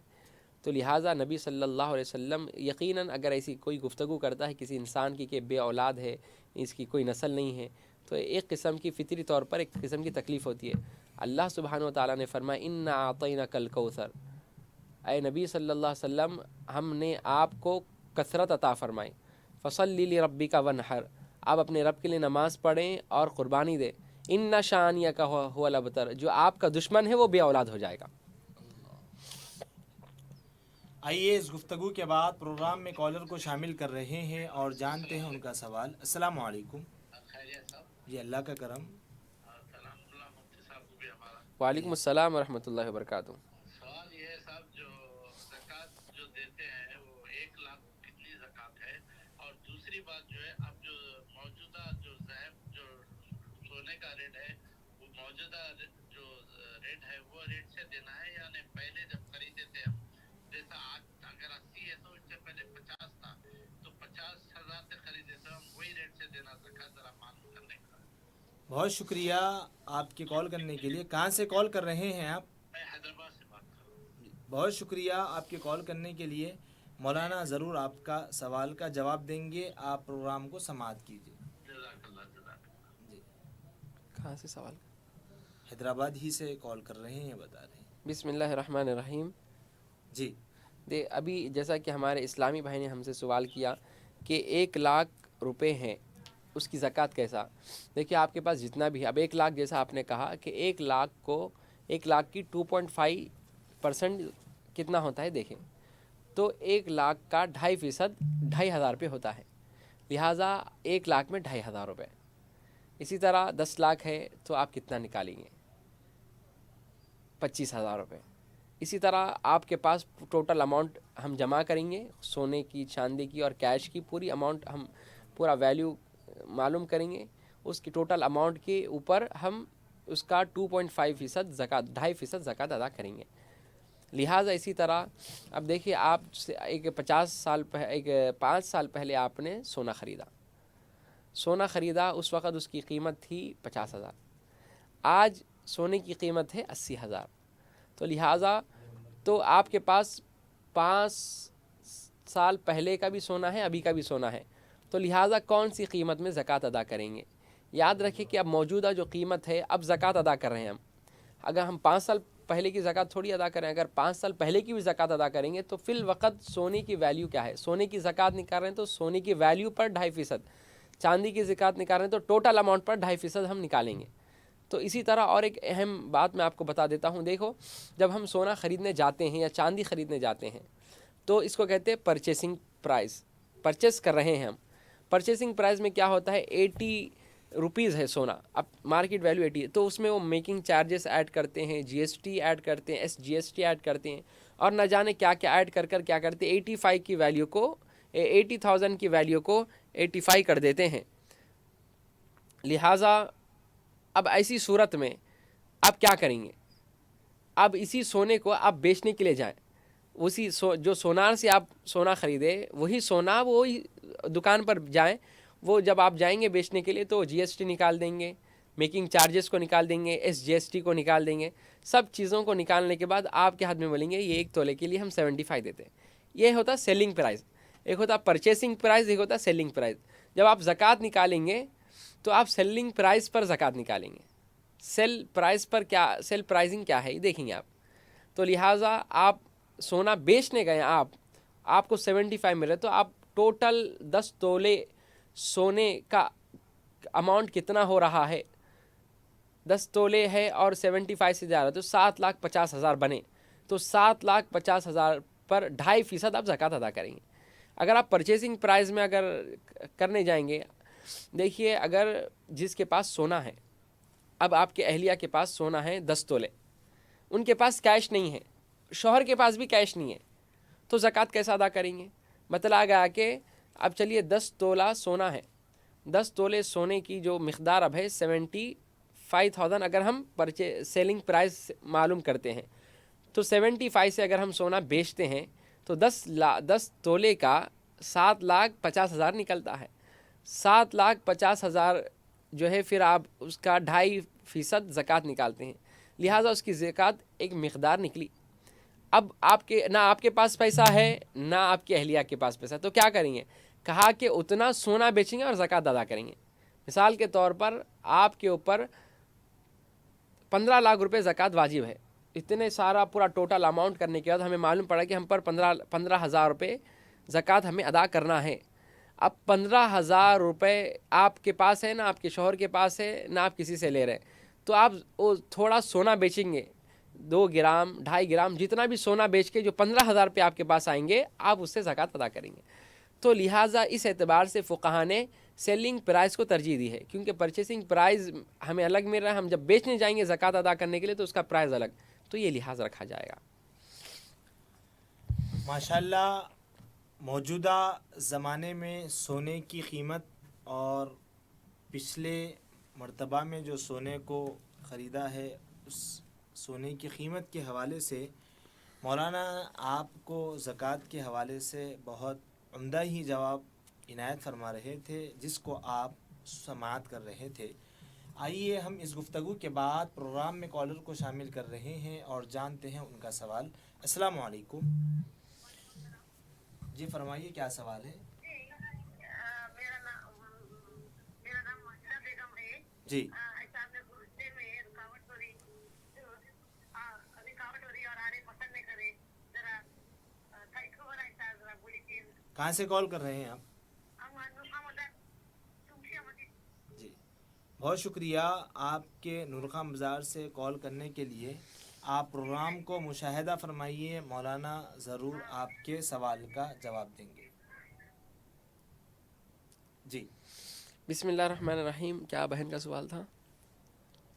تو لہٰذا نبی صلی اللہ علیہ وسلم یقیناً اگر ایسی کوئی گفتگو کرتا ہے کسی انسان کی کہ بے اولاد ہے، اس کی کوئی نسل نہیں ہے، تو ایک قسم کی فطری طور پر ایک قسم کی تکلیف ہوتی ہے۔ اللہ سبحانہ و تعالیٰ نے فرمایا اِنَّا أَعْطَيْنَاكَ الْكَوْثَرَ، اے نبی صلی اللہ علیہ وسلم ہم نے آپ کو کثرت عطا فرمائی، فصلی لربک ونحر، آپ اپنے رب کے لیے نماز پڑھیں اور قربانی دیں، ان شانیک هو الابتر، جو آپ کا دشمن ہے وہ بے اولاد ہو جائے گا۔ آئیے اس گفتگو کے بعد پروگرام میں کالر کو شامل کر رہے ہیں اور جانتے ہیں ان کا سوال۔ السلام علیکم۔ جی اللہ کا کرم۔ وعلیکم السلام ورحمۃ اللہ وبرکاتہ۔ سوال یہ ہے صاحب، جو زکوٰۃ جو دیتے ہیں وہ 1 لاکھ کتنی زکوٰۃ ہے؟ اور دوسری بات جو ہے، اب جو موجودہ جو ذہب جو سونے کا ریٹ ہے، وہ موجودہ جو ریٹ ہے وہ ریٹ سے دینا ہے، یعنی پہلے جب خریدے تھے ہم، جیسا آج اگر 80 ہے تو اس سے پہلے 50 تھا، تو 50,000 سے خریدے تو ہم وہی ریٹ سے دینا زکوٰۃ، ذرا معلوم کرنے کا۔ بہت شکریہ آپ کی کال کرنے کے لیے۔ کہاں سے کال کر رہے ہیں آپ؟ میں حیدرآباد سے بات کر رہا ہوں۔ بہت شکریہ آپ کی کال کرنے کے لیے۔ مولانا ضرور آپ کا سوال کا جواب دیں گے، آپ پروگرام کو سماعت کیجیے۔ جزاک اللہ، جزاک اللہ۔ جی کہاں سے سوال؟ حیدرآباد ہی سے کال کر رہے ہیں، بتا رہے ہیں۔ بسم اللہ الرحمن الرحیم۔ جی ابھی جیسا کہ ہمارے اسلامی بھائی نے ہم سے سوال کیا کہ 1 لاکھ روپے ہیں، اس کی زکوٰۃ کیسا؟ دیکھیے آپ کے پاس جتنا بھی، اب 1 لاکھ جیسا آپ نے کہا کہ 1 لاکھ کی 2.5% کتنا ہوتا ہے دیکھیں، تو 1 لاکھ کا 2.5% 2,500 روپے ہوتا ہے، لہٰذا 1 لاکھ میں 2,500 روپے۔ اسی طرح 10 لاکھ ہے تو آپ کتنا نکالیں گے؟ 25,000 روپے۔ اسی طرح آپ کے پاس ٹوٹل اماؤنٹ ہم جمع کریں گے، سونے کی، چاندی کی اور کیش کی پوری اماؤنٹ، ہم پورا ویلیو معلوم کریں گے، اس کی ٹوٹل اماؤنٹ کے اوپر ہم اس کا 2.5% زکوٰۃ، 2.5% زکوٰۃ ادا کریں گے۔ لہٰذا اسی طرح اب دیکھیے آپ سے ایک 5 سال پہلے آپ نے سونا خریدا، اس وقت اس کی قیمت تھی 50,000، آج سونے کی قیمت ہے 80,000، تو لہٰذا تو آپ کے پاس 5 سال پہلے کا بھی سونا ہے، ابھی کا بھی سونا ہے، تو لہٰذا کون سی قیمت میں زکوٰۃ ادا کریں گے؟ یاد رکھیں کہ اب موجودہ جو قیمت ہے اب زکوٰۃ ادا کر رہے ہیں ہم، اگر ہم 5 سال پہلے کی زکوٰۃ تھوڑی ادا کریں، اگر 5 سال پہلے کی بھی زکوٰۃ ادا کریں گے تو فی الوقت سونے کی ویلیو کیا ہے، سونے کی زکوٰۃ نکال رہے ہیں تو سونے کی ویلیو پر 2.5%، چاندی کی زکوٰۃ نکال رہے ہیں تو ٹوٹل اماؤنٹ پر 2.5% ہم نکالیں گے۔ تو اسی طرح اور ایک اہم بات میں آپ کو بتا دیتا ہوں، دیکھو جب ہم سونا خریدنے جاتے ہیں یا چاندی خریدنے جاتے ہیں تو اس کو کہتے ہیں پرچیسنگ پرائز، پرچیز کر رہے ہیں ہم۔ پرچیسنگ پرائز میں کیا ہوتا ہے، 80 روپیز ہے سونا، اب مارکیٹ ویلیو 80 ہے، تو اس میں وہ میکنگ چارجز ایڈ کرتے ہیں، جی ایس ٹی ایڈ کرتے ہیں، SGST ایڈ کرتے ہیں، اور نہ جانے کیا کیا ایڈ کر کیا کرتے ہیں، 85 کی ویلیو کو 80,000 کی ویلیو کو 85 کر دیتے ہیں۔ لہٰذا اب ایسی صورت میں آپ کیا کریں گے؟ اب اسی سونے کو آپ بیچنے کے لیے جائیں، اسی جو سونار سے آپ سونا خریدے وہی سونا وہی دکان پر جائیں، وہ جب آپ جائیں گے بیچنے کے لیے تو GST نکال دیں گے، میکنگ چارجز کو نکال دیں گے، SGST کو نکال دیں گے، سب چیزوں کو نکالنے کے بعد آپ کے ہاتھ میں بولیں گے یہ 1 تولے کے لیے ہم 75 دیتے ہیں۔ یہ ہوتا سیلنگ پرائز، ایک ہوتا پرچیسنگ پرائز، ایک ہوتا سیلنگ پرائز۔ جب آپ زکوٰۃ نکالیں گے تو آپ سیلنگ پرائز پر زکوٰۃ نکالیں گے، سیل پرائز پر کیا، سیل پرائزنگ کیا ہے یہ دیکھیں گے آپ۔ تو لہٰذا آپ سونا بیچنے گئے، آپ کو 75 مل رہے، تو آپ ٹوٹل 10 تولے سونے کا اماؤنٹ کتنا ہو رہا ہے، 10 تولے ہے اور 75 سے جا رہا ہے تو 7,50,000 بنے، تو 7,50,000 پر 2.5% آپ زکوٰۃ ادا کریں گے۔ اگر آپ پرچیزنگ پرائز میں اگر کرنے جائیں گے، دیکھیے اگر جس کے پاس سونا ہے، اب آپ کے اہلیہ کے پاس سونا ہے 10 تولے، ان کے پاس کیش نہیں ہے، شوہر کے پاس بھی کیش نہیں ہے، تو زکوٰۃ کیسا ادا کریں گے؟ بتلا گیا کہ اب چلیے 10 تولہ سونا ہے، 10 تولے سونے کی جو مقدار اب ہے 75,000، اگر ہم سیلنگ پرائز معلوم کرتے ہیں تو 75 سے اگر ہم سونا بیچتے ہیں تو 10 تولے کا 7,50,000 نکلتا ہے۔ 7,50,000 جو ہے پھر آپ اس کا 2.5% زکوٰۃ نکالتے ہیں، لہٰذا اس کی زکوٰۃ ایک مقدار نکلی۔ اب نہ آپ کے پاس پیسہ ہے نہ آپ کے اہلیہ کے پاس پیسہ، تو کیا کریں گے؟ کہا کہ اتنا سونا بیچیں گے اور زکوٰۃ ادا کریں گے۔ مثال کے طور پر آپ کے اوپر 15 لاکھ روپے زکوٰۃ واجب ہے، اتنے سارا پورا ٹوٹل اماؤنٹ کرنے کے بعد ہمیں معلوم پڑا کہ ہم پر 15,000 روپے زکوٰۃ ہمیں ادا کرنا ہے. اب 15,000 روپے آپ کے پاس ہے، نہ آپ کے شوہر کے پاس ہے، نہ آپ کسی سے لے رہے، تو آپ وہ تھوڑا سونا بیچیں گے، 2 گرام 2.5 گرام جتنا بھی سونا بیچ کے جو 15,000 روپے آپ کے پاس آئیں گے آپ اس سے زکوٰۃ ادا کریں گے. تو لہٰذا اس اعتبار سے فقہا نے سیلنگ پرائز کو ترجیح دی ہے، کیونکہ پرچیسنگ پرائز ہمیں الگ مل رہا ہے، ہم جب بیچنے جائیں گے زکوٰۃ ادا کرنے کے لیے تو اس کا پرائز الگ، تو یہ لحاظ رکھا جائے گا. ماشاءاللہ موجودہ زمانے میں سونے کی قیمت اور پچھلے مرتبہ میں جو سونے کو خریدا ہے اس سونے کی قیمت کے حوالے سے مولانا آپ کو زکوٰۃ کے حوالے سے بہت عمدہ ہی جواب عنایت فرما رہے تھے، جس کو آپ سماعت کر رہے تھے. آئیے ہم اس گفتگو کے بعد پروگرام میں کالر کو شامل کر رہے ہیں اور جانتے ہیں ان کا سوال. السلام علیکم. جی فرمائیے کیا سوال ہے؟ میرا نام ماجدہ بیگم ہے. جی رکاوٹ ہو رہی اور آنے پسند نہیں کرے ذرا خبر ہے بولی تھی. کہاں سے کال کر رہے ہیں آپ؟ جی بہت شکریہ آپ کے نورخان بازار سے کال کرنے کے لیے. آپ پروگرام کو مشاہدہ فرمائیے، مولانا ضرور آپ کے سوال کا جواب دیں گے. جی بسم اللہ الرحمن الرحیم. کیا بہن کا سوال تھا؟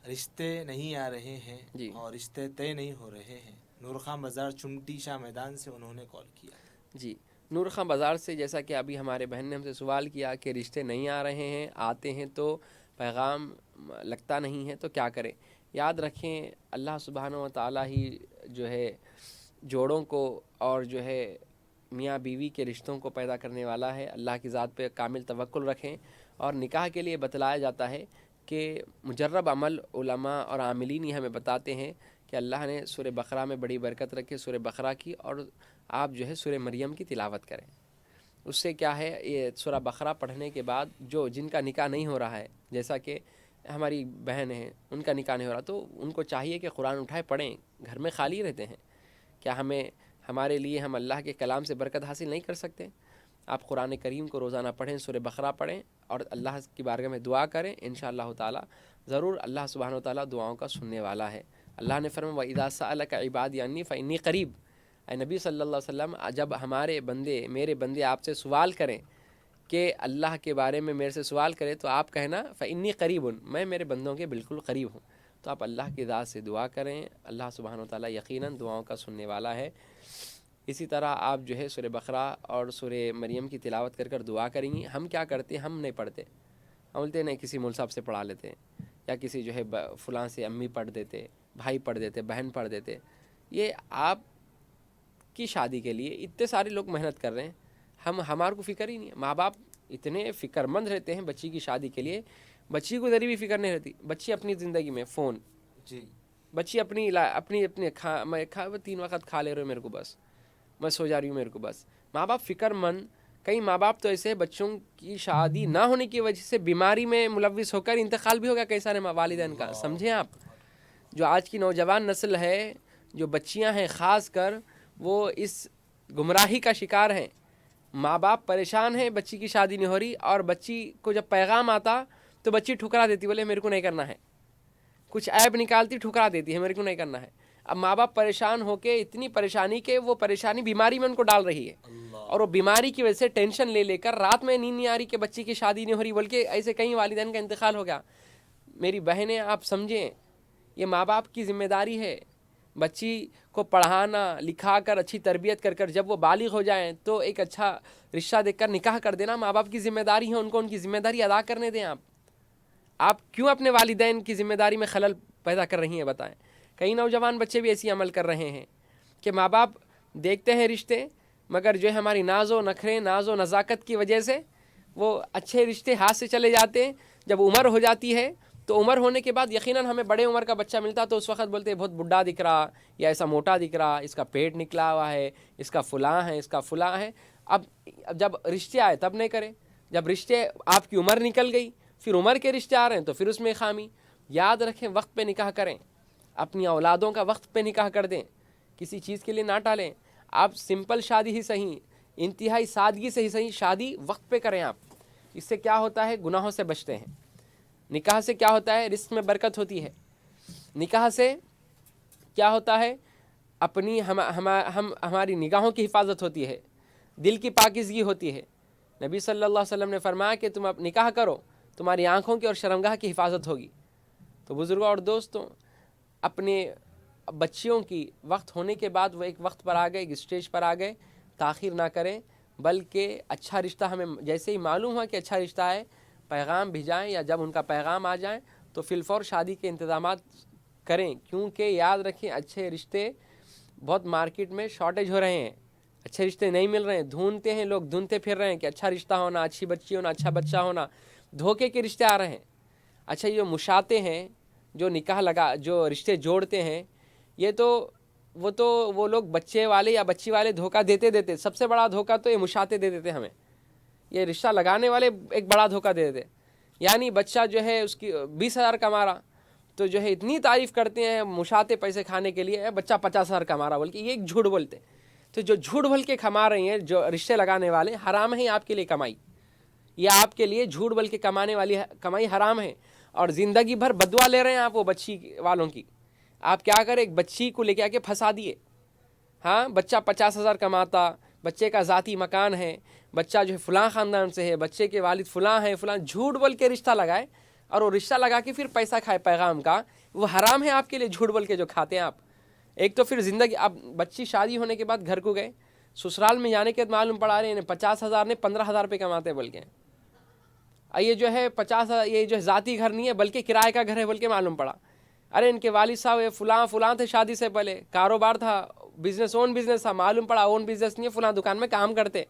رشتے نہیں آ رہے ہیں جی اور رشتے طے نہیں ہو رہے ہیں. نورخان بازار چمٹی شاہ میدان سے انہوں نے کال کیا. جی نورخان بازار سے، جیسا کہ ابھی ہمارے بہن نے ہم سے سوال کیا کہ رشتے نہیں آ رہے ہیں، آتے ہیں تو پیغام لگتا نہیں ہے تو کیا کریں. یاد رکھیں اللہ سبحانہ و تعالیٰ ہی جو ہے جوڑوں کو اور جو ہے میاں بیوی کے رشتوں کو پیدا کرنے والا ہے. اللہ کی ذات پہ کامل توکل رکھیں. اور نکاح کے لیے بتلایا جاتا ہے کہ مجرب عمل علماء اور عاملین ہی ہمیں بتاتے ہیں کہ اللہ نے سورہ بقرہ میں بڑی برکت رکھی، سورہ بقرہ کی، اور آپ جو ہے سورہ مریم کی تلاوت کریں. اس سے کیا ہے، یہ سورہ بقرہ پڑھنے کے بعد جن کا نکاح نہیں ہو رہا ہے، جیسا کہ ہماری بہن ہیں ان کا نکاح نہیں ہو رہا، تو ان کو چاہیے کہ قرآن اٹھائے پڑھیں. گھر میں خالی رہتے ہیں، کیا ہمارے لیے ہم اللہ کے کلام سے برکت حاصل نہیں کر سکتے؟ آپ قرآن کریم کو روزانہ پڑھیں، سورہ بقرہ پڑھیں اور اللہ کی بارگاہ میں دعا کریں. انشاءاللہ تعالی ضرور اللہ سبحانہ و تعالیٰ دعاؤں کا سننے والا ہے. اللہ نے فرمایا وَإِذَا سَأَلَكَ عِبَادِي عَنِّي فَإِنِّي قَرِيبٌ. اے نبی صلی اللہ علیہ وسلم، جب میرے بندے آپ سے سوال کریں کہ اللہ کے بارے میں میرے سے سوال کرے تو آپ کہنا فإنی قریب، میں میرے بندوں کے بالکل قریب ہوں. تو آپ اللہ کی ذات سے دعا کریں، اللہ سبحانہ و تعالیٰ یقیناً دعاؤں کا سننے والا ہے. اسی طرح آپ جو ہے سورہ بقرہ اور سورہ مریم کی تلاوت کر دعا کریں گی. ہم کیا کرتے ہیں، ہم نہیں پڑھتے، ہم بولتے نہیں کسی مول صاحب سے پڑھا لیتے ہیں، یا کسی جو ہے فلاں سے امی پڑھ دیتے، بھائی پڑھ دیتے، بہن پڑھ دیتے. یہ آپ کی شادی کے لیے اتنے سارے لوگ محنت کر رہے ہیں، ہمارے کو فکر ہی نہیں ہے. ماں باپ اتنے فکر مند رہتے ہیں بچی کی شادی کے لیے، بچی کو ذری بھی فکر نہیں رہتی. بچی اپنی زندگی میں فون، جی بچی اپنی میں 3 وقت کھا لے رہے ہو میرے کو، بس میں سو جا رہی ہوں میرے کو بس. ماں باپ فکر مند. کئی ماں باپ تو ایسے بچوں کی شادی نہ ہونے کی وجہ سے بیماری میں ملوث ہو کر انتقال بھی ہو گیا کئی سارے والدین کا. سمجھیں آپ، جو آج کی نوجوان نسل ہے، جو بچیاں ہیں خاص کر، وہ اس گمراہی کا شکار ہیں. ماں باپ پریشان ہیں بچی کی شادی نہیں ہو رہی، اور بچی کو جب پیغام آتا تو بچی ٹھکرا دیتی، بولے میرے کو نہیں کرنا ہے. کچھ عیب نکالتی ٹھکرا دیتی ہے، میرے کو نہیں کرنا ہے. اب ماں باپ پریشان ہو کے اتنی پریشانی کہ وہ پریشانی بیماری میں ان کو ڈال رہی ہے، اور وہ بیماری کی وجہ سے ٹینشن لے کر رات میں نیند نہیں آ رہی کہ بچی کی شادی نہیں ہو رہی، بلکہ ایسے کئی والدین کا انتقال ہو گیا. میری بہنیں آپ سمجھیں، یہ ماں باپ کی ذمہ داری ہے بچی کو پڑھانا لکھا کر اچھی تربیت کر جب وہ بالغ ہو جائیں تو ایک اچھا رشتہ دیکھ کر نکاح کر دینا. ماں باپ کی ذمہ داری ہے، ان کو ان کی ذمہ داری ادا کرنے دیں. آپ کیوں اپنے والدین کی ذمہ داری میں خلل پیدا کر رہی ہیں بتائیں. کئی نوجوان بچے بھی ایسی عمل کر رہے ہیں کہ ماں باپ دیکھتے ہیں رشتے، مگر جو ہے ہماری ناز و نخرے، ناز و نزاکت کی وجہ سے وہ اچھے رشتے ہاتھ سے چلے جاتے ہیں. جب عمر ہو جاتی ہے تو عمر ہونے کے بعد یقیناً ہمیں بڑے عمر کا بچہ ملتا تو اس وقت بولتے ہیں بہت بڈھا دکھ رہا، یا ایسا موٹا دکھ رہا، اس کا پیٹ نکلا ہوا ہے، اس کا فلاں ہے، اس کا فلاں ہے. اب جب رشتے آئے تب نہیں کرے، جب رشتے آپ کی عمر نکل گئی، پھر عمر کے رشتے آ رہے ہیں تو پھر اس میں خامی. یاد رکھیں وقت پہ نکاح کریں. اپنی اولادوں کا وقت پہ نکاح کر دیں، کسی چیز کے لیے نہ ٹالیں. آپ سمپل شادی ہی صحیح، انتہائی سادگی سے ہی صحیح شادی وقت پہ کریں آپ. اس سے کیا ہوتا ہے؟ گناہوں سے بچتے ہیں. نکاح سے کیا ہوتا ہے؟ رزق میں برکت ہوتی ہے. نکاح سے کیا ہوتا ہے؟ اپنی ہماری نگاہوں کی حفاظت ہوتی ہے، دل کی پاکیزگی ہوتی ہے. نبی صلی اللہ علیہ وسلم نے فرمایا کہ تم اب نکاح کرو، تمہاری آنکھوں کی اور شرمگاہ کی حفاظت ہوگی. تو بزرگوں اور دوستوں، اپنے بچیوں کی وقت ہونے کے بعد وہ ایک وقت پر آ گئے، ایک اسٹیج پر آ گئے، تاخیر نہ کریں، بلکہ اچھا رشتہ ہمیں جیسے ہی معلوم ہوا کہ اچھا رشتہ ہے، پیغام بھیجائیں، یا جب ان کا پیغام آ جائیں تو فی الفور شادی کے انتظامات کریں. کیونکہ یاد رکھیں اچھے رشتے بہت مارکیٹ میں شارٹیج ہو رہے ہیں، اچھے رشتے نہیں مل رہے ہیں، ڈھونڈتے ہیں لوگ، ڈھونڈتے پھر رہے ہیں کہ اچھا رشتہ ہونا، اچھی بچی ہونا، اچھا بچہ ہونا. دھوکے کے رشتے آ رہے ہیں. اچھا یہ مشاتے ہیں جو نکاح جو رشتے جوڑتے ہیں، یہ تو وہ لوگ بچے والے یا بچی والے دھوکہ دیتے سب سے بڑا دھوکہ تو یہ مشاتے دے دیتے ہمیں. یہ رشتہ لگانے والے ایک بڑا دھوکہ دے دیتے. یعنی بچہ جو ہے اس کی 20,000 کما رہا تو جو ہے اتنی تعریف کرتے ہیں مشاتے پیسے کھانے کے لیے، بچہ 50,000 کما رہا، بلکہ یہ ایک جھوٹ بولتے. تو جو جھوٹ بول کے کما رہے ہیں جو رشتے لگانے والے، حرام ہے آپ کے لیے کمائی. یہ آپ کے لیے جھوٹ بول کے کمانے والی کمائی حرام ہے، اور زندگی بھر بدوا لے رہے ہیں آپ وہ بچی والوں کی. آپ کیا کریں، ایک بچی کو لے کے آ کے پھنسا دیے. ہاں بچہ 50,000 کماتا، بچے کا ذاتی مکان ہے، بچہ جو ہے فلاں خاندان سے ہے، بچے کے والد فلاں ہیں، فلاں جھوٹ بول کے رشتہ لگائے، اور وہ رشتہ لگا کے پھر پیسہ کھائے پیغام کا. وہ حرام ہے آپ کے لیے جھوٹ بول کے جو کھاتے ہیں آپ. ایک تو پھر زندگی، اب بچی شادی ہونے کے بعد گھر کو گئے، سسرال میں جانے کے بعد معلوم پڑا رہے ہیں 50,000 نے 15,000 پہ کماتے بول کے. یہ جو ہے 50,000 یہ جو ہے ذاتی گھر نہیں ہے بلکہ کرائے کا گھر ہے بول کے معلوم پڑا. ارے ان کے والد صاحب فلاں تھے شادی سے پہلے، کاروبار تھا، بزنس تھا، معلوم پڑا اون بزنس نہیں ہے، فلاں دکان میں کام کرتے.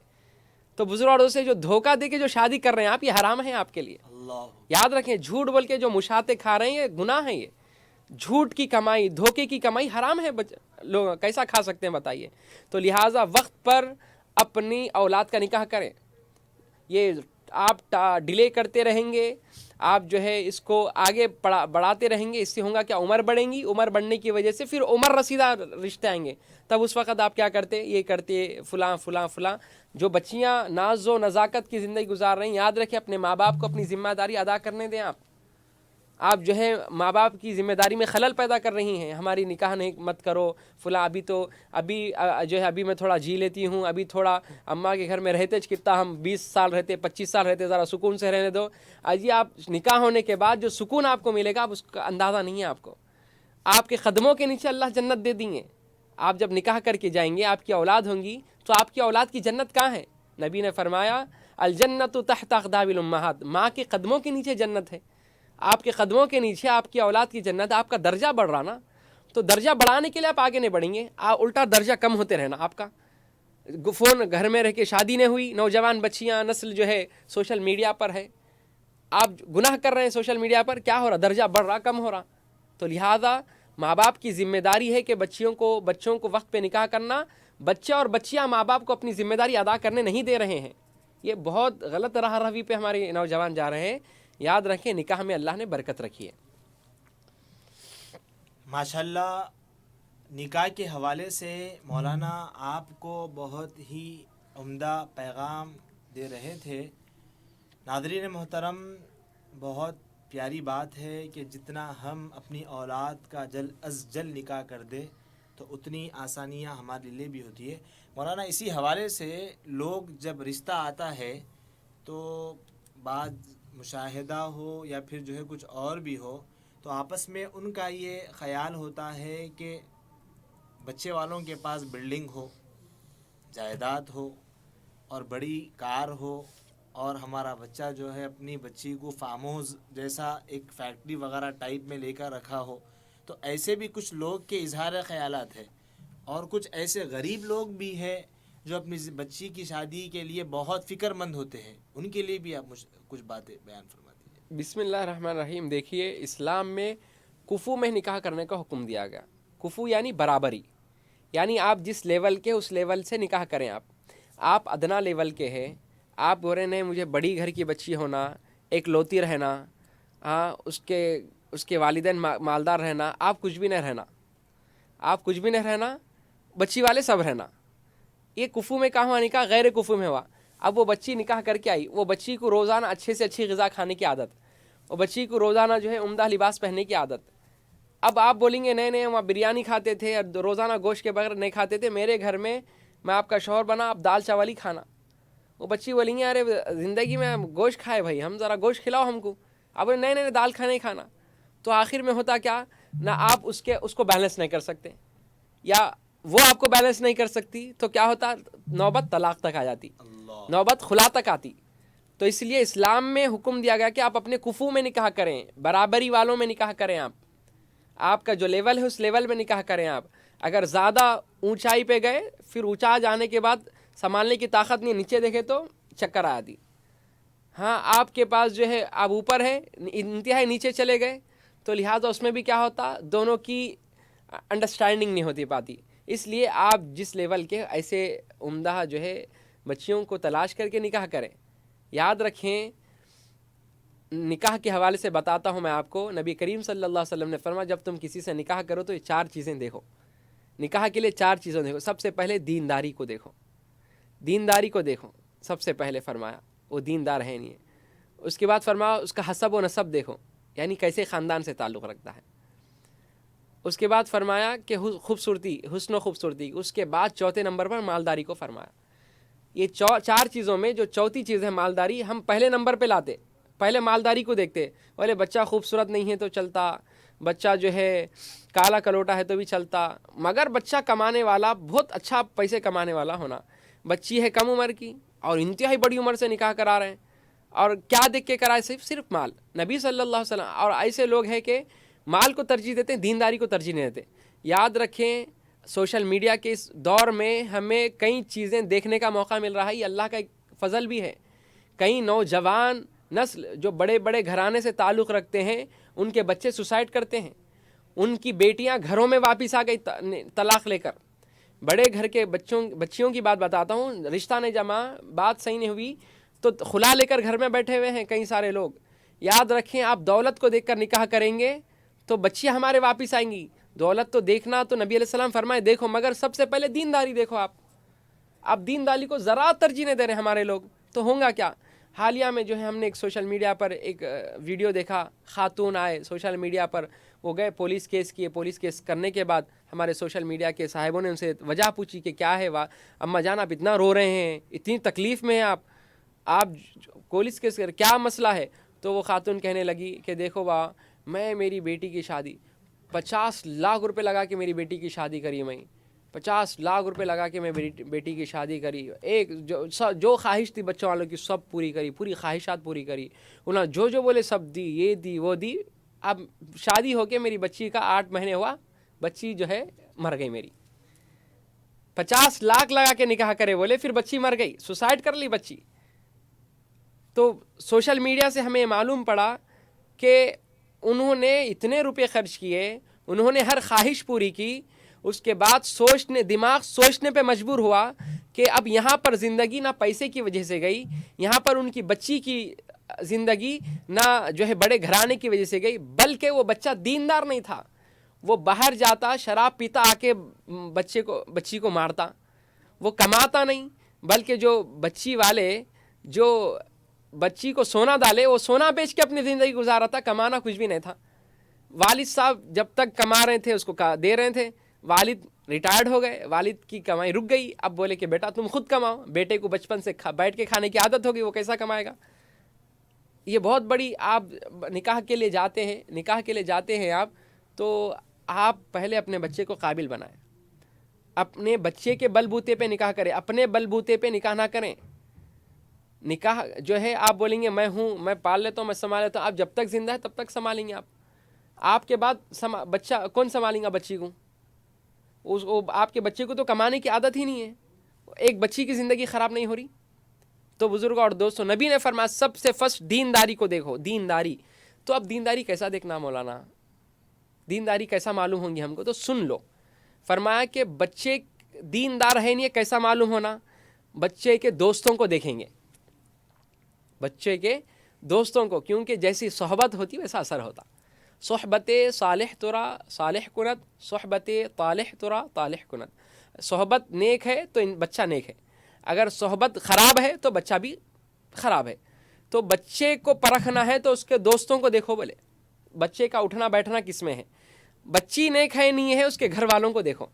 تو بزرگوں سے جو دھوکہ دے کے جو شادی کر رہے ہیں آپ، یہ حرام ہے آپ کے لیے. یاد رکھیں جھوٹ بول کے جو مشاتے کھا رہے ہیں یہ گناہ ہے. یہ جھوٹ کی کمائی، دھوکے کی کمائی حرام ہے. لوگ کیسا کھا سکتے ہیں بتائیے. تو لہٰذا وقت پر اپنی اولاد کا نکاح کریں. یہ آپ ڈیلے کرتے رہیں گے، آپ جو ہے اس کو آگے بڑھاتے رہیں گے، اس سے ہوگا کیا، عمر بڑھیں گی، عمر بڑھنے کی وجہ سے پھر عمر رسیدہ رشتے آئیں گے. تب اس وقت آپ کیا کرتے، یہ کرتے فلاں. جو بچیاں ناز و نزاکت کی زندگی گزار رہی ہیں، یاد رکھیں اپنے ماں باپ کو اپنی ذمہ داری ادا کرنے دیں. آپ جو ہے ماں باپ کی ذمہ داری میں خلل پیدا کر رہی ہیں. ہماری نکاح نہیں مت کرو فلاں، ابھی جو ہے ابھی میں تھوڑا جی لیتی ہوں، ابھی تھوڑا اماں کے گھر میں رہتے کتنا ہم 20 سال رہتے، 25 سال رہتے، ذرا سکون سے رہنے دو. جی آپ نکاح ہونے کے بعد جو سکون آپ کو ملے گا آپ اس کا اندازہ نہیں ہے آپ کو. آپ کے قدموں کے نیچے اللہ جنت دے دیں گے. آپ جب نکاح کر کے جائیں گے، آپ کی اولاد ہوں گی، تو آپ کی اولاد کی جنت کہاں ہے؟ نبی نے فرمایا الجنت تحت اقدام الامہات، ماں کے قدموں کے نیچے جنت ہے. آپ کے قدموں کے نیچے آپ کی اولاد کی جنت. آپ کا درجہ بڑھ رہا نا، تو درجہ بڑھانے کے لیے آپ آگے نہیں بڑھیں گے، الٹا درجہ کم ہوتے رہنا آپ کا. فون گھر میں رہ کے شادی نہیں ہوئی، نوجوان بچیاں نسل جو ہے سوشل میڈیا پر ہے، آپ گناہ کر رہے ہیں سوشل میڈیا پر، کیا ہو رہا، درجہ بڑھ رہا کم ہو رہا. تو لہٰذا ماں باپ کی ذمہ داری ہے کہ بچوں کو وقت پہ نکاح کرنا. بچہ اور بچیاں ماں باپ کو اپنی ذمہ داری ادا کرنے نہیں دے رہے ہیں. یہ بہت غلط راہ روی پہ ہمارے نوجوان جا رہے ہیں. یاد رکھیں نکاح میں اللہ نے برکت رکھی ہے. ماشاءاللہ، نکاح کے حوالے سے مولانا آپ کو بہت ہی عمدہ پیغام دے رہے تھے. ناظرین محترم، بہت پیاری بات ہے کہ جتنا ہم اپنی اولاد کا جلد از جلد نکاح کر دیں تو اتنی آسانیاں ہمارے لیے بھی ہوتی ہے. مولانا اسی حوالے سے لوگ جب رشتہ آتا ہے تو بعد مشاہدہ ہو یا پھر جو ہے کچھ اور بھی ہو، تو آپس میں ان کا یہ خیال ہوتا ہے کہ بچے والوں کے پاس بلڈنگ ہو، جائیداد ہو اور بڑی کار ہو، اور ہمارا بچہ جو ہے اپنی بچی کو فارم ہاؤس جیسا ایک فیکٹری وغیرہ ٹائپ میں لے کر رکھا ہو. تو ایسے بھی کچھ لوگ کے اظہار خیالات ہے. اور کچھ ایسے غریب لوگ بھی ہیں جو اپنی بچی کی شادی کے لیے بہت فکر مند ہوتے ہیں. ان کے لیے بھی آپ کچھ باتیں بیان فرما دیجیے. بسم اللہ الرحمن الرحیم. دیکھیے اسلام میں کفو میں نکاح کرنے کا حکم دیا گیا. کفو یعنی برابری، یعنی آپ جس لیول کے اس لیول سے نکاح کریں. آپ ادنا لیول کے ہیں، آپ بول رہے نہیں مجھے بڑی گھر کی بچی ہونا، ایک لوتی رہنا، اس کے اس کے والدین مالدار رہنا، آپ کچھ بھی نہ رہنا، آپ کچھ بھی نہ رہنا، بچی والے سب رہنا. یہ کفو میں کہاں ہوا نکاح؟ غیر کفو میں ہوا. اب وہ بچی نکاح کر کے آئی، وہ بچی کو روزانہ اچھے سے اچھی غذا کھانے کی عادت، وہ بچی کو روزانہ جو ہے عمدہ لباس پہننے کی عادت. اب آپ بولیں گے نئے وہاں بریانی کھاتے تھے اور روزانہ گوشت کے بغیر نہیں کھاتے تھے، میرے گھر میں آپ کا شوہر بنا، آپ دال چاول ہی کھانا. وہ بچی بولیں گے ارے زندگی میں گوشت کھائے بھائی، ہم ذرا گوشت کھلاؤ ہم کو. اب نئے دال کھانا ہی کھانا. تو آخر میں ہوتا کیا، نہ آپ اس کو بیلنس نہیں کر سکتے، یا وہ آپ کو بیلنس نہیں کر سکتی، تو کیا ہوتا، نوبت طلاق تک آ جاتی، نوبت خلا تک آتی. تو اس لیے اسلام میں حکم دیا گیا کہ آپ اپنے کفو میں نکاح کریں، برابری والوں میں نکاح کریں. آپ کا جو لیول ہے اس لیول میں نکاح کریں. آپ اگر زیادہ اونچائی پہ گئے، پھر اونچا جانے کے بعد سنبھالنے کی طاقت نہیں، نیچے دیکھے تو چکر آ دی. ہاں آپ کے پاس جو ہے آپ اوپر ہے، انتہائی نیچے چلے گئے، تو لہٰذا اس میں بھی کیا ہوتا، دونوں کی انڈرسٹینڈنگ نہیں ہوتی پاتی. اس لیے آپ جس لیول کے ایسے عمدہ جو ہے بچیوں کو تلاش کر کے نکاح کریں. یاد رکھیں، نکاح کے حوالے سے بتاتا ہوں میں آپ کو، نبی کریم صلی اللہ علیہ وسلم نے فرمایا جب تم کسی سے نکاح کرو تو یہ 4 چیزیں دیکھو. نکاح کے لیے 4 چیزیں دیکھو. سب سے پہلے دینداری کو دیکھو، دینداری کو دیکھو سب سے پہلے فرمایا، وہ دیندار ہے نہیں ہے. اس کے بعد فرمایا اس کا حسب و نسب دیکھو، یعنی کیسے خاندان سے تعلق رکھتا ہے. اس کے بعد فرمایا کہ خوبصورتی، حسن و خوبصورتی. اس کے بعد چوتھے نمبر پر مالداری کو فرمایا. یہ 4 چیزوں میں جو چوتھی چیز ہے مالداری، ہم پہلے نمبر پہ لاتے، پہلے مالداری کو دیکھتے. بولے بچہ خوبصورت نہیں ہے تو چلتا، بچہ جو ہے کالا کلوٹا ہے تو بھی چلتا، مگر بچہ کمانے والا، بہت اچھا پیسے کمانے والا ہونا. بچی ہے کم عمر کی اور انتہائی بڑی عمر سے نکاح کرا رہے ہیں، اور کیا دیکھ کے کرائے؟ صرف مال. نبی صلی اللہ علیہ وسلم. اور ایسے لوگ ہیں کہ مال کو ترجیح دیتے ہیں، دینداری کو ترجیح نہیں دیتے. یاد رکھیں، سوشل میڈیا کے اس دور میں ہمیں کئی چیزیں دیکھنے کا موقع مل رہا ہے، یہ اللہ کا ایک فضل بھی ہے. کئی نوجوان نسل جو بڑے بڑے گھرانے سے تعلق رکھتے ہیں، ان کے بچے سوسائڈ کرتے ہیں، ان کی بیٹیاں گھروں میں واپس آ گئی طلاق لے کر. بڑے گھر کے بچیوں کی بات بتاتا ہوں، رشتہ نہیں جمع، بات صحیح نہیں ہوئی تو خلا لے کر گھر میں بیٹھے ہوئے ہیں کئی سارے لوگ. یاد رکھیں، آپ دولت کو دیکھ کر نکاح کریں گے تو بچیاں ہمارے واپس آئیں گی. دولت تو دیکھنا تو نبی علیہ السلام فرمائے دیکھو، مگر سب سے پہلے دینداری دیکھو. آپ دینداری کو ذرا ترجیح نہیں دے رہے ہمارے لوگ، تو ہوں گا کیا؟ حالیہ میں جو ہے ہم نے ایک سوشل میڈیا پر ایک ویڈیو دیکھا، خاتون آئے سوشل میڈیا پر، وہ گئے پولیس کیس کیے. پولیس کیس کرنے کے بعد ہمارے سوشل میڈیا کے صاحبوں نے ان سے وجہ پوچھی کہ کیا ہے، اماں جان آپ اتنا رو رہے ہیں، اتنی تکلیف میں ہیں آپ پولیس کیس کر، کیا مسئلہ ہے؟ تو وہ خاتون کہنے لگی کہ دیکھو میں میری بیٹی کی شادی 50 لاکھ روپے لگا کے میری بیٹی کی شادی کری، میں 50 لاکھ روپے لگا کے میں بیٹی کی شادی کری. ایک جو خواہش تھی بچوں والوں کی سب پوری کری، پوری خواہشات پوری کری، انہوں نے جو بولے سب دی، یہ دی وہ دی. اب شادی ہو کے میری بچی کا 8 مہینے ہوا، بچی جو ہے مر گئی میری. 50 لاکھ لگا کے نکاح کرے بولے، پھر بچی مر گئی، سوسائڈ کر لی بچی. تو سوشل میڈیا سے ہمیں معلوم پڑا کہ انہوں نے اتنے روپے خرچ کیے، انہوں نے ہر خواہش پوری کی. اس کے بعد دماغ سوچنے پہ مجبور ہوا کہ اب یہاں پر زندگی نہ پیسے کی وجہ سے گئی، یہاں پر ان کی بچی کی زندگی نہ جو ہے بڑے گھرانے کی وجہ سے گئی، بلکہ وہ بچہ دیندار نہیں تھا. وہ باہر جاتا، شراب پیتا، آ کے بچی کو مارتا. وہ کماتا نہیں، بلکہ جو بچی والے جو بچی کو سونا ڈالے، وہ سونا بیچ کے اپنی زندگی گزارا تھا، کمانا کچھ بھی نہیں تھا. والد صاحب جب تک کما رہے تھے اس کو دے رہے تھے، والد ریٹائرڈ ہو گئے، والد کی کمائی رک گئی. اب بولے کہ بیٹا تم خود کماؤ. بیٹے کو بچپن سے بیٹھ کے کھانے کی عادت ہوگی، وہ کیسا کمائے گا؟ یہ بہت بڑی. آپ نکاح کے لیے جاتے ہیں آپ، تو آپ پہلے اپنے بچے کو قابل بنائیں، اپنے بچے کے بل بوتے پہ نکاح کریں، اپنے بل بوتے پہ نکاح نہ کریں. نکاح جو ہے آپ بولیں گے میں پال لیتا ہوں، میں سنبھال لیتا ہوں. آپ جب تک زندہ ہے تب تک سنبھالیں گے. آپ کے بعد بچہ کون سنبھالیں گا؟ بچی کو آپ کے بچے کو تو کمانے کی عادت ہی نہیں ہے، ایک بچی کی زندگی خراب نہیں ہو رہی. تو بزرگوں اور دوستوں، نبی نے فرمایا سب سے فرسٹ دینداری کو دیکھو، دینداری. تو اب دینداری کیسا دیکھنا مولانا؟ دینداری کیسا معلوم ہوں گی ہم کو؟ تو سن لو. فرمایا کہ بچے دیندار ہے نہیں، کیسا معلوم ہونا؟ بچے کے دوستوں کو دیکھیں گے، بچے کے دوستوں کو، کیونکہ جیسی صحبت ہوتی ویسا اثر ہوتا. صحبت صالح ترا صالح کنت، صحبت طالح ترا طالح کنت۔ صحبت نیک ہے تو بچہ نیک ہے، اگر صحبت خراب ہے تو بچہ بھی خراب ہے۔ تو بچے کو پرکھنا ہے تو اس کے دوستوں کو دیکھو، بولے بچے کا اٹھنا بیٹھنا کس میں ہے۔ بچی نیک ہے نہیں ہے، اس کے گھر والوں کو دیکھو،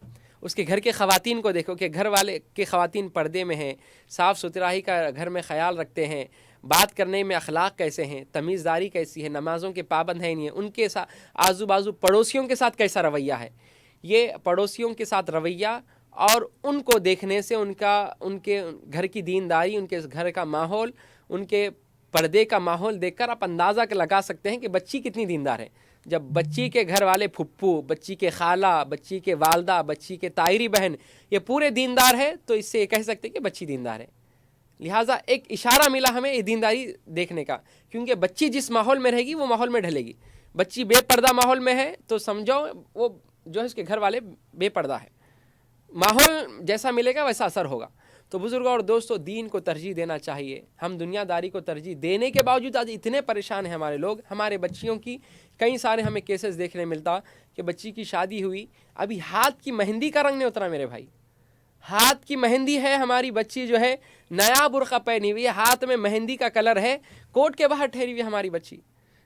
اس کے گھر کے خواتین کو دیکھو کہ گھر والے کے خواتین پردے میں ہیں، صاف ستھرائی کا گھر میں خیال رکھتے ہیں، بات کرنے میں اخلاق کیسے ہیں، تمیزداری کیسی ہے، نمازوں کے پابند ہیں نہیں ہے، ان کے ساتھ آزو بازو پڑوسیوں کے ساتھ کیسا رویہ ہے۔ یہ پڑوسیوں کے ساتھ رویہ اور ان کو دیکھنے سے ان کے گھر کی دینداری، ان کے گھر کا ماحول، ان کے پردے کا ماحول دیکھ کر آپ اندازہ لگا سکتے ہیں کہ بچی کتنی دیندار ہے۔ جب بچی کے گھر والے پھپھو، بچی کے خالہ، بچی کے والدہ، بچی کے طاہری بہن یہ پورے دیندار ہے تو اس سے یہ کہہ سکتے ہیں کہ بچی دیندار ہے۔ لہٰذا ایک اشارہ ملا ہمیں یہ دینداری دیکھنے کا، کیونکہ بچی جس ماحول میں رہے گی وہ ماحول میں ڈھلے گی۔ بچی بے پردہ ماحول میں ہے تو سمجھو وہ جو ہے اس کے گھر والے بے پردہ ہے، ماحول جیسا ملے گا ویسا اثر ہوگا۔ تو بزرگوں اور دوستو، دین کو ترجیح دینا چاہیے۔ ہم دنیا داری کو ترجیح دینے کے باوجود آج اتنے پریشان ہیں ہمارے لوگ، ہمارے بچیوں کی کئی سارے ہمیں کیسز دیکھنے ملتا کہ بچی کی شادی ہوئی، ابھی ہاتھ کی مہندی کا رنگ نہیں اترا میرے بھائی، ہاتھ کی مہندی ہے، ہماری بچی جو ہے نیا برقع پہنی ہوئی ہے، ہاتھ میں مہندی کا کلر ہے، کوٹ کے باہر ٹھہری ہوئی ہے ہماری بچی۔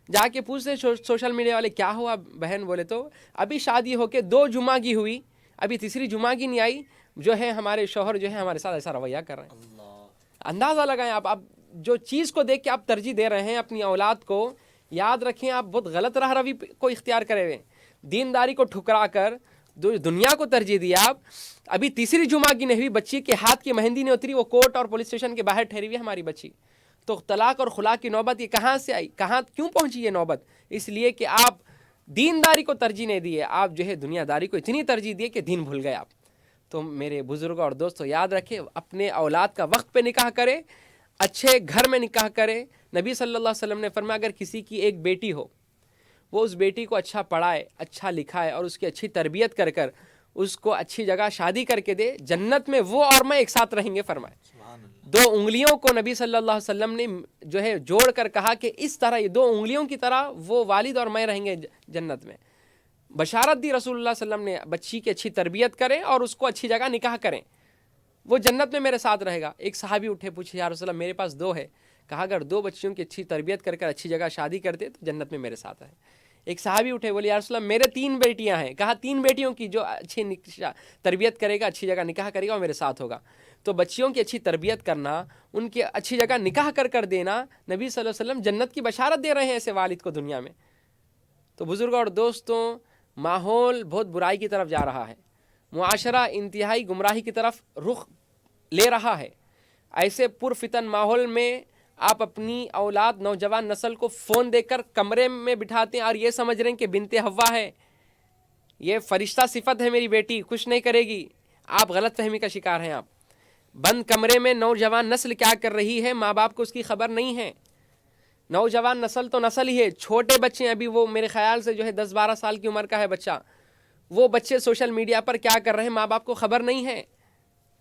جا کے پوچھتے سوشل میڈیا والے کیا ہوا بہن، بولے تو ابھی شادی ہو کے 2 جمعہ کی ہوئی، ابھی تیسری جمعہ کی نہیں آئی، جو ہے ہمارے شوہر جو ہے ہمارے ساتھ ایسا رویہ کر رہے ہیں۔ اندازہ لگائیں آپ جو چیز کو دیکھ کے آپ ترجیح دے رہے ہیں اپنی اولاد کو، یاد رکھیں آپ بہت غلط راہ روی کو اختیار کرے ہوئے ہیں۔ دینداری کو ٹھکرا کر دنیا کو ترجیح دیا آپ۔ ابھی تیسری جمعہ کی نہیں ہوئی، بچی کے ہاتھ کی مہندی نہیں اتری، وہ کورٹ اور پولیس اسٹیشن کے باہر ٹھہری ہوئی ہے ہماری بچی۔ تو طلاق اور خلا کی نوبت یہ کہاں سے آئی، کیوں پہنچی یہ نوبت؟ اس لیے کہ آپ دینداری کو ترجیح نہیں دیے، آپ جو ہے دنیا داری کو اتنی ترجیح دیے کہ دین بھول گئے آپ۔ تو میرے بزرگوں اور دوستوں یاد رکھیں، اپنے اولاد کا وقت پہ نکاح کرے، اچھے گھر میں نکاح کرے۔ نبی صلی اللہ علیہ وسلم نے فرمایا اگر کسی کی ایک بیٹی ہو، وہ اس بیٹی کو اچھا پڑھائے، اچھا لکھائے اور اس کی اچھی تربیت کر اس کو اچھی جگہ شادی کر کے دے، جنت میں وہ اور میں ایک ساتھ رہیں گے فرمائے۔ 2 انگلیوں کو نبی صلی اللہ علیہ وسلم نے جو ہے جوڑ کر کہا کہ اس طرح یہ 2 انگلیوں کی طرح وہ والد اور میں رہیں گے جنت میں۔ بشارت دی رسول اللہ صلی اللہ علیہ وسلم نے، بچی کی اچھی تربیت کریں اور اس کو اچھی جگہ نکاح کریں، وہ جنت میں میرے ساتھ رہے گا۔ ایک صحابی اٹھے پوچھے یا رسول اللہ میرے پاس 2 ہے، کہا اگر 2 بچیوں کی اچھی تربیت کر اچھی جگہ شادی کرتے تو جنت میں میرے ساتھ رہے۔ ایک صحابی اٹھے بولے یا رسول اللہ میرے 3 بیٹیاں ہیں، کہا 3 بیٹیوں کی جو اچھی تربیت کرے گا، اچھی جگہ نکاح کرے گا وہ میرے ساتھ ہوگا۔ تو بچیوں کی اچھی تربیت کرنا، ان کی اچھی جگہ نکاح کر دینا، نبی صلی اللہ علیہ وسلم جنت کی بشارت دے رہے ہیں ایسے والد کو دنیا میں۔ تو بزرگوں اور دوستوں، ماحول بہت برائی کی طرف جا رہا ہے، معاشرہ انتہائی گمراہی کی طرف رخ لے رہا ہے۔ ایسے پرفتن ماحول میں آپ اپنی اولاد نوجوان نسل کو فون دے کر کمرے میں بٹھاتے ہیں اور یہ سمجھ رہے ہیں کہ بنت حوا ہے، یہ فرشتہ صفت ہے، میری بیٹی کچھ نہیں کرے گی۔ آپ غلط فہمی کا شکار ہیں۔ آپ بند کمرے میں نوجوان نسل کیا کر رہی ہے ماں باپ کو اس کی خبر نہیں ہے۔ نوجوان نسل تو نسل ہی ہے، چھوٹے بچے ابھی وہ میرے خیال سے جو ہے 10-12 سال کی عمر کا ہے بچہ، وہ بچے سوشل میڈیا پر کیا کر رہے ہیں ماں باپ کو خبر نہیں ہے،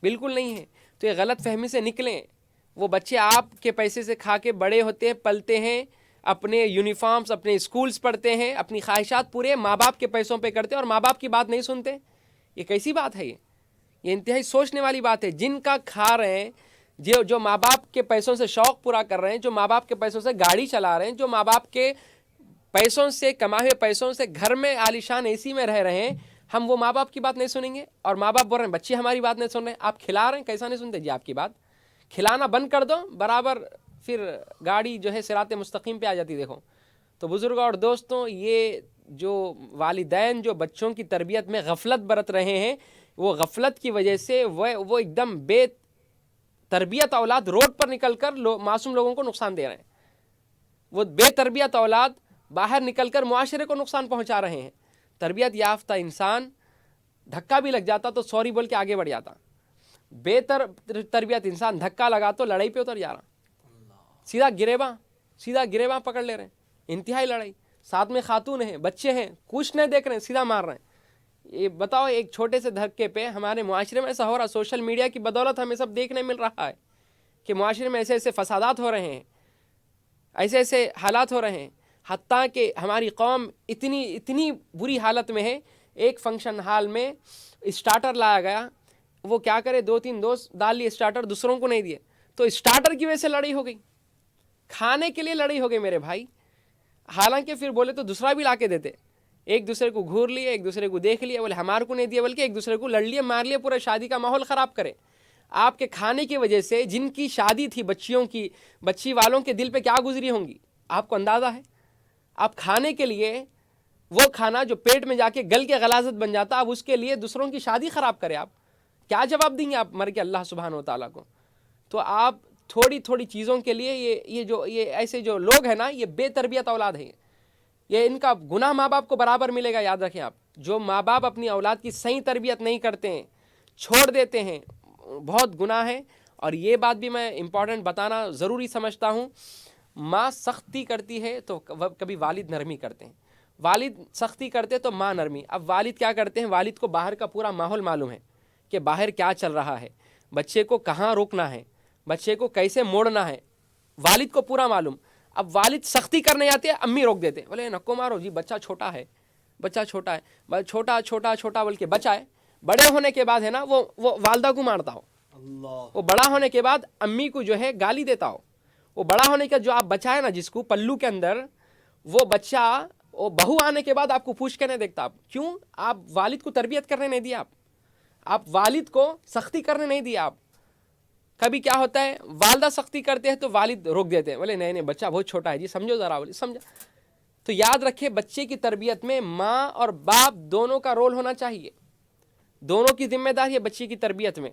بالکل نہیں ہے۔ تو یہ غلط فہمی سے نکلیں۔ وہ بچے آپ کے پیسے سے کھا کے بڑے ہوتے ہیں، پلتے ہیں، اپنے یونیفارمز، اپنے اسکولز پڑھتے ہیں، اپنی خواہشات پورے ماں باپ کے پیسوں پہ کرتے ہیں اور ماں باپ کی بات نہیں سنتے۔ یہ کیسی بات ہے؟ یہ انتہائی سوچنے والی بات ہے۔ جن کا کھا رہے ہیں، جو ماں باپ کے پیسوں سے شوق پورا کر رہے ہیں، جو ماں باپ کے پیسوں سے گاڑی چلا رہے ہیں، جو ماں باپ کے پیسوں سے کمائے ہوئے پیسوں سے گھر میں عالیشان اے سی میں رہ رہے ہیں، ہم وہ ماں باپ کی بات نہیں سنیں گے؟ اور ماں باپ بول رہے ہیں بچے ہماری بات نہیں سن رہے ہیں، آپ کھلا رہے ہیں، کیسا نہیں سنتے جی آپ کی بات؟ کھلانا بند کر دو، برابر پھر گاڑی جو ہے صراط مستقیم پہ آ جاتی دیکھو۔ تو بزرگوں اور دوستوں، یہ جو والدین جو بچوں کی تربیت میں غفلت برت رہے ہیں، وہ غفلت کی وجہ سے وہ ایک دم بے تربیت اولاد روڈ پر نکل کر معصوم لوگوں کو نقصان دے رہے ہیں۔ وہ بے تربیت اولاد باہر نکل کر معاشرے کو نقصان پہنچا رہے ہیں۔ تربیت یافتہ انسان دھکا بھی لگ جاتا تو سوری بول کے آگے بڑھ جاتا، بے تربیت انسان دھکا لگا تو لڑائی پہ اتر جا رہا، سیدھا گریباں پکڑ لے رہے ہیں، انتہائی لڑائی، ساتھ میں خاتون ہیں، بچے ہیں، کچھ نہیں دیکھ رہے ہیں، سیدھا مار رہے ہیں۔ یہ بتاؤ، ایک چھوٹے سے دھکے پہ ہمارے معاشرے میں ایسا ہو رہا، سوشل میڈیا کی بدولت ہمیں سب دیکھنے مل رہا ہے کہ معاشرے میں ایسے ایسے فسادات ہو رہے ہیں، ایسے ایسے حالات ہو رہے ہیں۔ حتیٰ کہ ہماری قوم اتنی بری حالت میں ہے، ایک فنکشن ہال میں اسٹارٹر لایا گیا، وہ کیا کرے 2-3 دوست ڈال لیے اسٹارٹر، دوسروں کو نہیں دیے، تو اسٹارٹر کی وجہ سے لڑائی ہو گئی، کھانے کے لیے لڑائی ہو گئی میرے بھائی۔ حالانکہ پھر بولے تو دوسرا بھی لا کے دیتے، ایک دوسرے کو گھور لیے، ایک دوسرے کو دیکھ لیے، بولے ہمارے کو نہیں دیا، بلکہ ایک دوسرے کو لڑ لیے، مار لیے، پورا شادی کا ماحول خراب کرے۔ آپ کے کھانے کی وجہ سے جن کی شادی تھی بچیوں کی، بچی والوں کے دل پہ کیا گزری ہوں گی آپ کو اندازہ ہے؟ آپ کھانے کے لیے وہ کھانا جو پیٹ میں جا کے گل کے غلاظت بن جاتا، اب اس کے لیے دوسروں کی شادی خراب کرے، آپ کیا جواب دیں گے آپ مر کے اللہ سبحانہ و تعالیٰ کو؟ تو آپ تھوڑی چیزوں کے لیے یہ ایسے جو لوگ ہیں نا، یہ بے تربیت اولاد ہیں، یہ ان کا گناہ ماں باپ کو برابر ملے گا۔ یاد رکھیں آپ، جو ماں باپ اپنی اولاد کی صحیح تربیت نہیں کرتے ہیں، چھوڑ دیتے ہیں، بہت گناہ ہے۔ اور یہ بات بھی میں امپورٹنٹ بتانا ضروری سمجھتا ہوں، ماں سختی کرتی ہے تو کبھی والد نرمی کرتے ہیں، والد سختی کرتے تو ماں نرمی۔ اب والد کیا کرتے ہیں، والد کو باہر کا پورا ماحول معلوم ہے کہ باہر کیا چل رہا ہے، بچے کو کہاں روکنا ہے، بچے کو کیسے موڑنا ہے، والد کو پورا معلوم۔ اب والد سختی کرنے آتے ہیں، امی روک دیتے، بولے نکو مارو جی، بچہ چھوٹا ہے، بچہ چھوٹا ہے، چھوٹا بول کے بچہ ہے، بڑے ہونے کے بعد ہے نا وہ والدہ کو مارتا ہو، وہ بڑا ہونے کے بعد امی کو جو ہے گالی دیتا ہو، وہ بڑا ہونے کا جو آپ بچہ ہے نا جس کو پلو کے اندر، وہ بچہ وہ بہو آنے کے بعد آپ کو پوچھ کے نہیں دیکھتا، آپ کیوں؟ آپ والد کو تربیت کرنے نہیں دیا، آپ والد کو سختی کرنے نہیں دیا۔ آپ کبھی کیا ہوتا ہے، والدہ سختی کرتے ہیں تو والد روک دیتے ہیں، بولے نہیں بچہ بہت چھوٹا ہے جی، سمجھو ذرا، بولے سمجھا۔ تو یاد رکھے بچے کی تربیت میں ماں اور باپ دونوں کا رول ہونا چاہیے، دونوں کی ذمہ داری ہے بچے کی تربیت میں۔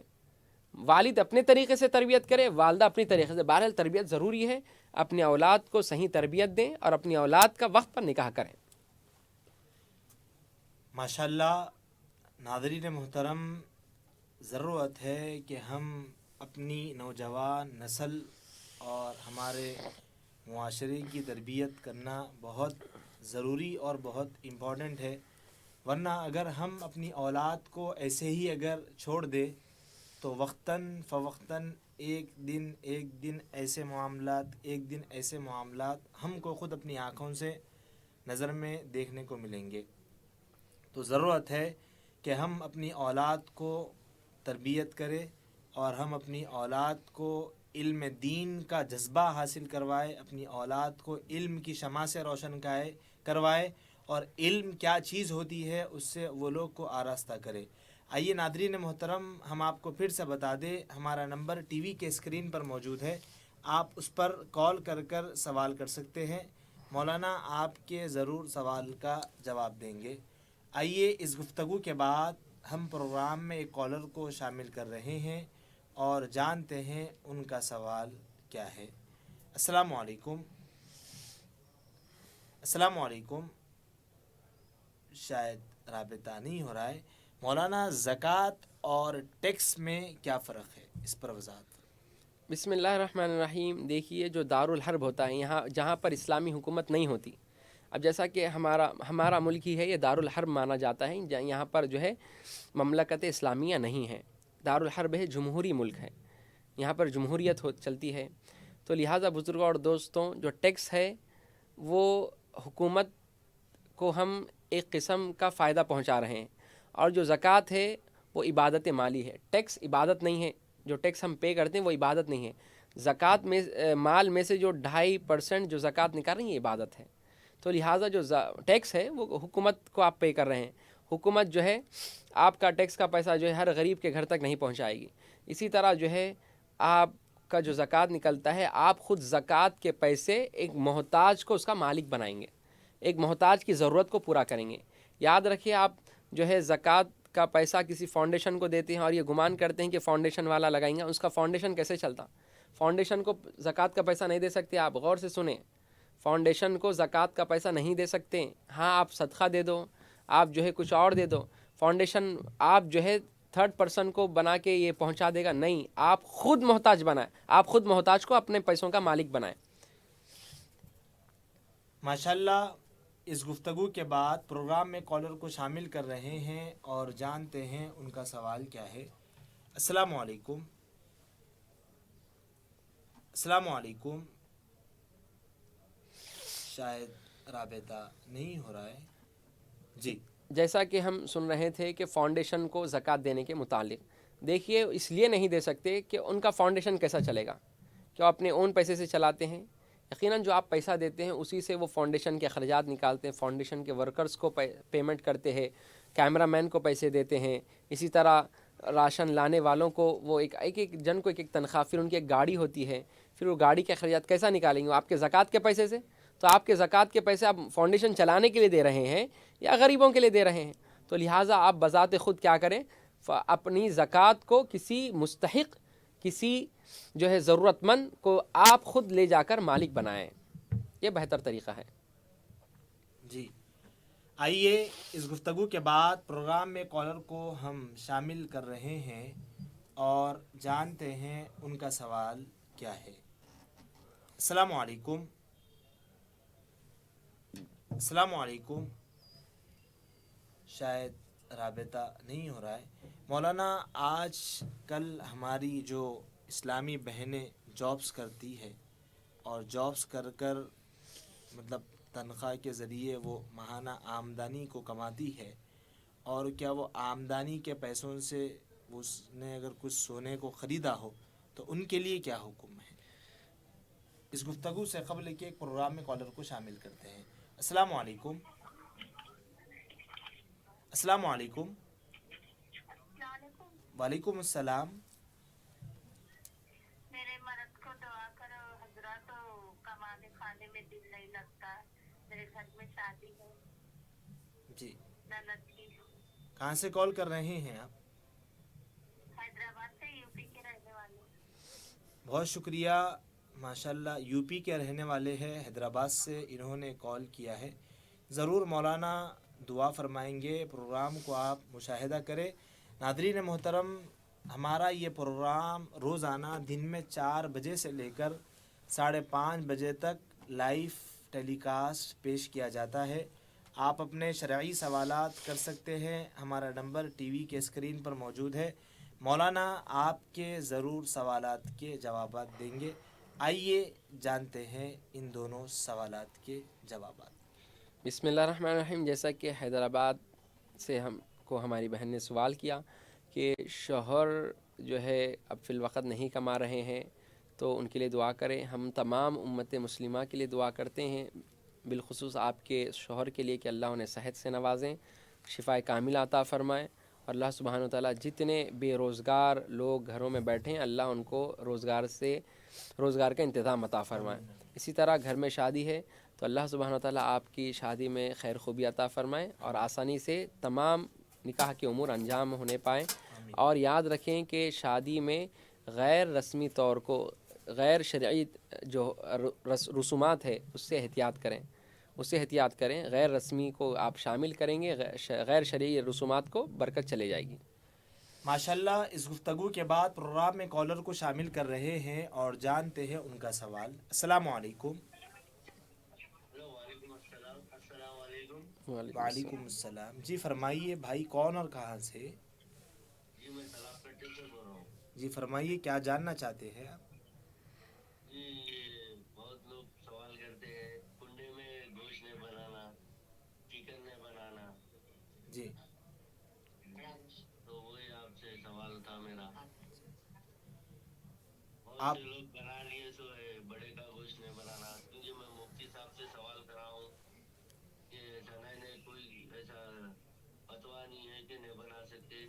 والد اپنے طریقے سے تربیت کرے، والدہ اپنی طریقے سے، بہرحال تربیت ضروری ہے، اپنی اولاد کو صحیح تربیت دیں اور اپنی اولاد کا وقت پر نکاح کریں۔ ماشاءاللہ ناظرین محترم، ضرورت ہے کہ ہم اپنی نوجوان نسل اور ہمارے معاشرے کی تربیت کرنا بہت ضروری اور بہت امپورٹنٹ ہے، ورنہ اگر ہم اپنی اولاد کو ایسے ہی اگر چھوڑ دے تو وقتاً فوقتاً ایک دن ایسے معاملات ہم کو خود اپنی آنکھوں سے نظر میں دیکھنے کو ملیں گے۔ تو ضرورت ہے کہ ہم اپنی اولاد کو تربیت کریں اور ہم اپنی اولاد کو علم دین کا جذبہ حاصل کروائے، اپنی اولاد کو علم کی شمع سے روشن کروائے اور علم کیا چیز ہوتی ہے اس سے وہ لوگ کو آراستہ کرے۔ آئیے ناظرین محترم، ہم آپ کو پھر سے بتا دیں، ہمارا نمبر ٹی وی کے اسکرین پر موجود ہے، آپ اس پر کال کر سوال کر سکتے ہیں، مولانا آپ کے ضرور سوال کا جواب دیں گے۔ آئیے اس گفتگو کے بعد ہم پروگرام میں ایک کالر کو شامل کر رہے ہیں اور جانتے ہیں ان کا سوال کیا ہے۔ السلام علیکم۔ السلام علیکم، شاید رابطہ نہیں ہو رہا ہے۔ مولانا زکوٰۃ اور ٹیکس میں کیا فرق ہے، اس پر وضاحت۔ بسم اللہ الرحمن الرحیم۔ دیکھیے جو دارالحرب ہوتا ہے، یہاں جہاں پر اسلامی حکومت نہیں ہوتی، اب جیسا کہ ہمارا ملک ہی ہے، یہ دارالحرب مانا جاتا ہے، یہاں پر جو ہے مملکت اسلامیہ نہیں ہے، دارالحرب ہے، جمہوری ملک ہے، یہاں پر جمہوریت چلتی ہے۔ تو لہٰذا بزرگوں اور دوستوں، جو ٹیکس ہے وہ حکومت کو ہم ایک قسم کا فائدہ پہنچا رہے ہیں، اور جو زکوٰۃ ہے وہ عبادت مالی ہے، ٹیکس عبادت نہیں ہے، جو ٹیکس ہم پے کرتے ہیں وہ عبادت نہیں ہے۔ زکوٰۃ میں مال میں سے جو 2.5% جو زکوٰۃ نکال رہے ہیں یہ عبادت ہے۔ تو لہٰذا جو ٹیکس ہے وہ حکومت کو آپ پے کر رہے ہیں، حکومت جو ہے آپ کا ٹیکس کا پیسہ جو ہے ہر غریب کے گھر تک نہیں پہنچائے گی۔ اسی طرح جو ہے آپ کا جو زکوٰۃ نکلتا ہے، آپ خود زکوٰۃ کے پیسے ایک محتاج کو اس کا مالک بنائیں گے، ایک محتاج کی ضرورت کو پورا کریں گے۔ یاد رکھیے، آپ جو ہے زکوٰۃ کا پیسہ کسی فاؤنڈیشن کو دیتے ہیں اور یہ گمان کرتے ہیں کہ فاؤنڈیشن والا لگائیں گے، اس کا فاؤنڈیشن کیسے چلتا؟ فاؤنڈیشن کو زکوٰۃ کا پیسہ نہیں دے سکتے، آپ غور سے سنیں، فاؤنڈیشن کو زکوٰۃ کا پیسہ نہیں دے سکتے۔ ہاں، آپ صدقہ دے دو، آپ جو ہے کچھ اور دے دو، فاؤنڈیشن آپ جو ہے تھرڈ پرسن کو بنا کے یہ پہنچا دے گا، نہیں، آپ خود محتاج بنائیں، آپ خود محتاج کو اپنے پیسوں کا مالک بنائیں۔ ماشاءاللہ، اس گفتگو کے بعد پروگرام میں کالر کو شامل کر رہے ہیں اور جانتے ہیں ان کا سوال کیا ہے۔ السلام علیکم۔ السلام علیکم، شاید رابطہ نہیں ہو رہا ہے. جی جیسا کہ ہم سن رہے تھے کہ فاؤنڈیشن کو زکوٰۃ دینے کے متعلق، دیکھیے اس لیے نہیں دے سکتے کہ ان کا فاؤنڈیشن کیسا چلے گا، کہ وہ اپنے اون پیسے سے چلاتے ہیں. یقیناً جو آپ پیسہ دیتے ہیں اسی سے وہ فاؤنڈیشن کے اخراجات نکالتے ہیں، فاؤنڈیشن کے ورکرز کو پیمنٹ کرتے ہیں، کیمرہ مین کو پیسے دیتے ہیں، اسی طرح راشن لانے والوں کو وہ ایک جن کو ایک تنخواہ، پھر ان کی ایک گاڑی ہوتی ہے، پھر وہ گاڑی کے اخراجات کیسا نکالیں گے؟ وہ آپ کے زکوٰۃ کے پیسے سے. تو آپ کے زکوٰۃ کے پیسے آپ فاؤنڈیشن چلانے کے لیے دے رہے ہیں یا غریبوں کے لیے دے رہے ہیں؟ تو لہٰذا آپ بذات خود کیا کریں، اپنی زکوٰۃ کو کسی مستحق، کسی جو ہے ضرورت مند کو آپ خود لے جا کر مالک بنائیں. یہ بہتر طریقہ ہے. جی آئیے اس گفتگو کے بعد پروگرام میں کالر کو ہم شامل کر رہے ہیں اور جانتے ہیں ان کا سوال کیا ہے. السلام علیکم. السلام علیکم. شاید رابطہ نہیں ہو رہا ہے. مولانا آج کل ہماری جو اسلامی بہنیں جابس کرتی ہے اور جابس کر کر مطلب تنخواہ کے ذریعے وہ ماہانہ آمدنی کو کماتی ہے، اور کیا وہ آمدنی کے پیسوں سے اس نے اگر کچھ سونے کو خریدا ہو تو ان کے لیے کیا حکم ہے؟ اس گفتگو سے قبل کے ایک پروگرام میں کالر کو شامل کرتے ہیں. السلام علیکم. السلام علیکم. وعلیکم السلام. میرے مرد کو دعا کرو حضرات، کمانے کھانے میں دل نہیں لگتا، میرے گھر میں شادی ہے. جی نند کی. کہاں سے کال کر رہے ہیں آپ؟ حیدرآباد سے، یو پی کے رہنے والے. بہت شکریہ. ماشاءاللہ یو پی کے رہنے والے ہیں، حیدرآباد سے انہوں نے کال کیا ہے. ضرور مولانا دعا فرمائیں گے. پروگرام کو آپ مشاہدہ کریں. ناظرین محترم، ہمارا یہ پروگرام روزانہ دن میں 4 بجے سے لے کر 5:30 بجے تک لائیو ٹیلی کاسٹ پیش کیا جاتا ہے. آپ اپنے شرعی سوالات کر سکتے ہیں. ہمارا نمبر ٹی وی کے اسکرین پر موجود ہے. مولانا آپ کے ضرور سوالات کے جوابات دیں گے. آئیے جانتے ہیں ان دونوں سوالات کے جوابات. بسم اللہ الرحمن الرحیم. جیسا کہ حیدرآباد سے ہم کو ہماری بہن نے سوال کیا کہ شوہر جو ہے اب فی الوقت نہیں کما رہے ہیں تو ان کے لیے دعا کریں. ہم تمام امت مسلمہ کے لیے دعا کرتے ہیں، بالخصوص آپ کے شوہر کے لیے کہ اللہ انہیں صحت سے نوازیں، شفائے کامل عطا فرمائیں، اور اللہ سبحانہ و تعالیٰ جتنے بے روزگار لوگ گھروں میں بیٹھے ہیں اللہ ان کو روزگار کا انتظام عطا فرمائیں. اسی طرح گھر میں شادی ہے تو اللہ سبحانہ و تعالیٰ آپ کی شادی میں خیر خوبی عطا فرمائیں اور آسانی سے تمام نکاح کے امور انجام ہونے پائیں. اور یاد رکھیں کہ شادی میں غیر رسمی طور کو، غیر شرعی جو رسومات ہے اس سے احتیاط کریں. غیر رسمی کو آپ شامل کریں گے، غیر شرعی رسومات کو برکت چلے جائے گی. ماشاءاللہ اس گفتگو کے بعد پروگرام میں کالر کو شامل کر رہے ہیں اور جانتے ہیں ان کا سوال. السلام علیکم. وعلیکم السلام. السلام علیکم. وعلیکم السلام. جی فرمائیے بھائی، کون اور کہاں سے؟ جی میں طلاق کٹے سے بول رہا ہوں. جی فرمائیے، کیا جاننا چاہتے ہیں آپ؟ جی بہت لوگ سوال کرتے ہیں کنڈے میں گوشت نہیں بنانا، چکن نہیں بنانا. جی تو وہی آپ سے سوال تھا میرا. بہت آپ سے لوگ بنا لیے سو ہے بڑے کا گوشت نہیں بنانا، کیونکہ میں مفتی صاحب سے سوال کرا ہوں کہ ایسا نہیں کوئی ایسا فتویٰ نہیں ہے کہ نہیں بنا سکتے،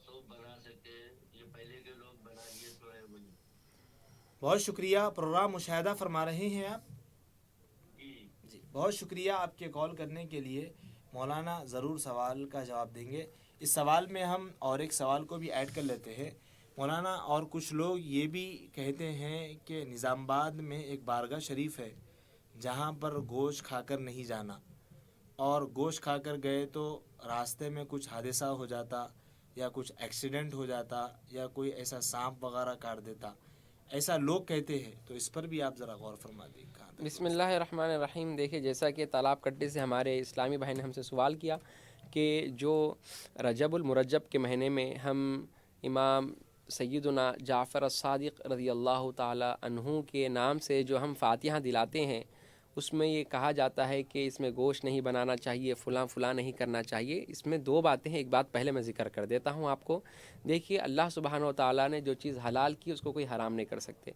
سب بنا سکتے. یہ پہلے کے لوگ بنا لیے سو ہے مجھے. بہت شکریہ. پروگرام مشاہدہ فرما رہے ہیں آپ؟ جی بہت شکریہ آپ کے کال کرنے کے لیے. مولانا ضرور سوال کا جواب دیں گے. اس سوال میں ہم اور ایک سوال کو بھی ایڈ کر لیتے ہیں مولانا. اور کچھ لوگ یہ بھی کہتے ہیں کہ نظام آباد میں ایک بارگاہ شریف ہے جہاں پر گوشت کھا کر نہیں جانا، اور گوشت کھا کر گئے تو راستے میں کچھ حادثہ ہو جاتا یا کچھ ایکسیڈنٹ ہو جاتا یا کوئی ایسا سانپ وغیرہ کاٹ دیتا، ایسا لوگ کہتے ہیں. تو اس پر بھی آپ ذرا غور فرما دیں. بسم اللہ الرحمن الرحیم. دیکھیے جیسا کہ تالاب کٹے سے ہمارے اسلامی بھائی نے ہم سے سوال کیا کہ جو رجب المرجب کے مہینے میں ہم امام سیدنا جعفر الصادق رضی اللہ تعالی عنہ کے نام سے جو ہم فاتحہ دلاتے ہیں اس میں یہ کہا جاتا ہے کہ اس میں گوشت نہیں بنانا چاہیے، فلاں نہیں کرنا چاہیے. اس میں دو باتیں ہیں. ایک بات پہلے میں ذکر کر دیتا ہوں آپ کو. دیکھیے اللہ سبحانہ و تعالیٰ نے جو چیز حلال کی اس کو کوئی حرام نہیں کر سکتے.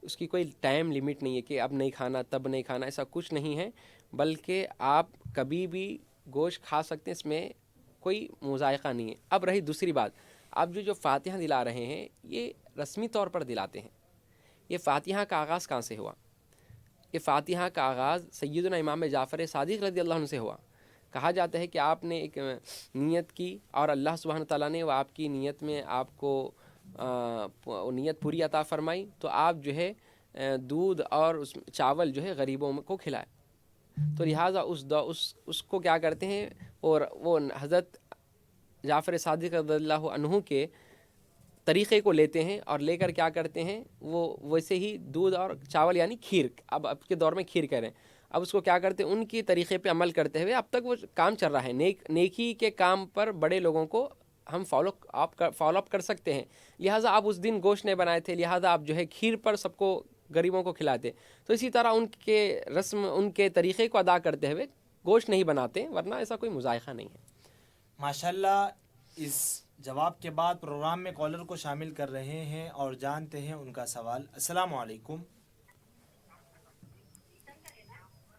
اس کی کوئی ٹائم لیمٹ نہیں ہے کہ اب نہیں کھانا تب نہیں کھانا، ایسا کچھ نہیں ہے. بلکہ آپ کبھی بھی گوشت کھا سکتے ہیں، اس میں کوئی مذائقہ نہیں ہے. اب رہی دوسری بات، اب جو فاتحہ دلا رہے ہیں یہ رسمی طور پر دلاتے ہیں. یہ فاتحہ کا آغاز کہاں سے ہوا؟ یہ فاتحہ کا آغاز سیدنا امام جعفر صادق رضی اللہ عنہ سے ہوا. کہا جاتا ہے کہ آپ نے ایک نیت کی اور اللہ سبحانہ تعالیٰ نے وہ آپ کی نیت میں آپ کو نیت پوری عطا فرمائی، تو آپ جو ہے دودھ اور اس چاول جو ہے غریبوں کو کھلائے. تو لہٰذا اس کو کیا کرتے ہیں، اور وہ حضرت جعفر صادق رضی اللہ عنہ کے طریقے کو لیتے ہیں اور لے کر کیا کرتے ہیں، وہ ویسے ہی دودھ اور چاول یعنی کھیر، اب کے دور میں کھیر کہہ رہے ہیں، اب اس کو کیا کرتے ہیں، ان کی طریقے پہ عمل کرتے ہوئے اب تک وہ کام چل رہا ہے. نیکی کے کام پر بڑے لوگوں کو ہم فالو اپ کر سکتے ہیں. لہٰذا آپ اس دن گوشت نہیں بنائے تھے، لہٰذا آپ جو ہے کھیر پر سب کو غریبوں کو کھلاتے. تو اسی طرح ان کے رسم، ان کے طریقے کو ادا کرتے ہوئے گوشت نہیں بناتے، ورنہ ایسا کوئی مذائقہ نہیں ہے. ماشاءاللہ. اس جواب کے بعد پروگرام میں کالر کو شامل کر رہے ہیں اور جانتے ہیں ان کا سوال. السلام علیکم.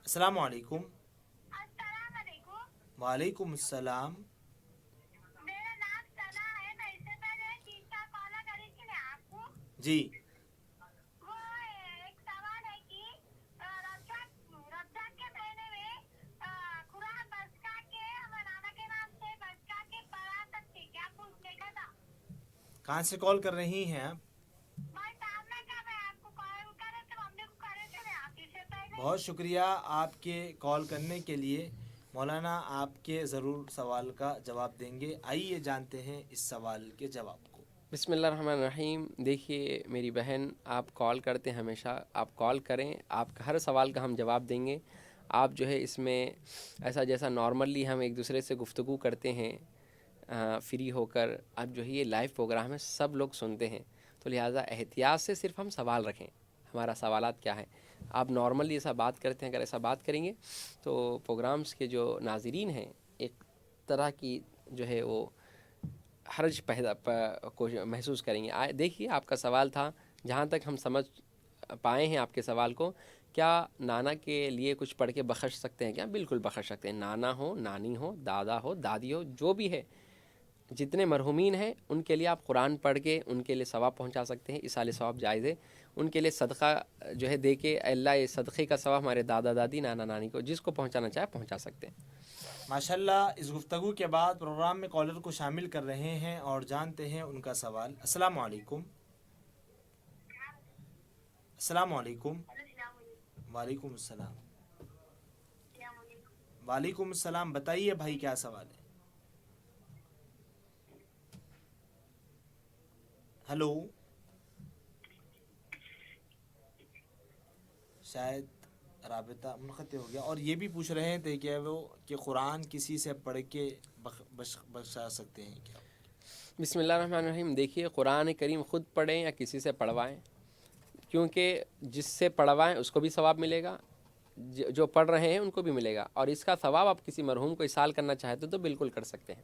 السلام علیکم. السلام علیکم. وعلیکم السلام. میرا نام سنا ہے. میں اس سے پہلے 3 کال کری تھی میں آپ کو. جی. وہ ایک سوال ہے کہ رمضان کے مہینے میں قرآن بچکا کے مولانا کے نام سے بچکا کے پڑھا سکتے کیا، پوچھنے کا تھا. کہاں سے کال کر رہی ہیں آپ؟ میں سامنے کا میں آپ کو کال کرے تھے، ممی کو کرے تھے میں آپ سے پہلے. بہت شکریہ آپ کے کال کرنے کے لیے. مولانا آپ کے ضرور سوال کا جواب دیں گے. آئیے جانتے ہیں اس سوال کے جواب کو. بسم اللہ الرحمن الرحیم. دیکھیے میری بہن، آپ کال کرتے ہیں ہمیشہ، آپ کال کریں، آپ کا ہر سوال کا ہم جواب دیں گے. آپ جو ہے اس میں ایسا جیسا نارملی ہم ایک دوسرے سے گفتگو کرتے ہیں فری ہو کر، اب جو ہے یہ لائیو پروگرام ہے، سب لوگ سنتے ہیں، تو لہٰذا احتیاط سے صرف ہم سوال رکھیں. ہمارا سوالات کیا ہے، آپ نارملی ایسا بات کرتے ہیں، اگر ایسا بات کریں گے تو پروگرامز کے جو ناظرین ہیں ایک طرح کی جو ہے وہ حرج کو محسوس کریں گے. دیکھیے آپ کا سوال تھا، جہاں تک ہم سمجھ پائے ہیں آپ کے سوال کو، کیا نانا کے لیے کچھ پڑھ کے بخش سکتے ہیں کیا؟ بالکل بخش سکتے ہیں. نانا ہو، نانی ہو، دادا ہو، دادی ہو، جو بھی ہے، جتنے مرحومین ہیں ان کے لیے آپ قرآن پڑھ کے ان کے لیے ثواب پہنچا سکتے ہیں. ایصال ثواب جائز ہے. ان کے لیے صدقہ جو ہے دے کے اللہ یہ صدقے کا ثواب ہمارے دادا دادی، نانا نانی کو جس کو پہنچانا چاہے پہنچا سکتے ہیں. ماشاءاللہ. اس گفتگو کے بعد پروگرام میں کالر کو شامل کر رہے ہیں اور جانتے ہیں ان کا سوال. السلام علیکم. السلام علیکم. وعلیکم السلام. وعلیکم السلام. بتائیے بھائی کیا سوال ہے. ہلو. شاید رابطہ منقطع ہو گیا. اور یہ بھی پوچھ رہے تھے کہ وہ کہ قرآن کسی سے پڑھ کے بخشا سکتے ہیں کیا؟ بسم اللہ الرحمن الرحیم. دیکھیے قرآن کریم خود پڑھیں یا کسی سے پڑھوائیں، کیونکہ جس سے پڑھوائیں اس کو بھی ثواب ملے گا، جو پڑھ رہے ہیں ان کو بھی ملے گا، اور اس کا ثواب آپ کسی مرحوم کو ایصال کرنا چاہتے تو بالکل کر سکتے ہیں.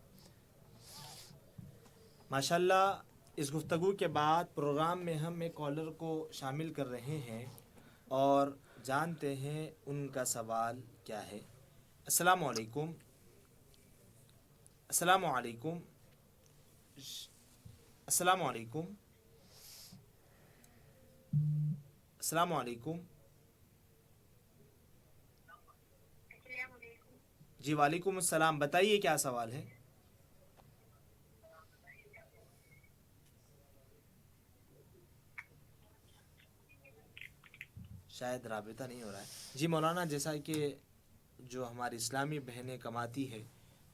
ماشاءاللہ. اس گفتگو کے بعد پروگرام میں ہم ایک کالر کو شامل کر رہے ہیں اور جانتے ہیں ان کا سوال کیا ہے. السلام علیکم. السلام علیکم. السلام علیکم. السلام علیکم. جی وعلیکم السلام. بتائیے کیا سوال ہے. شاید رابطہ نہیں ہو رہا ہے. جی مولانا، جیسا کہ جو ہماری اسلامی بہنیں کماتی ہے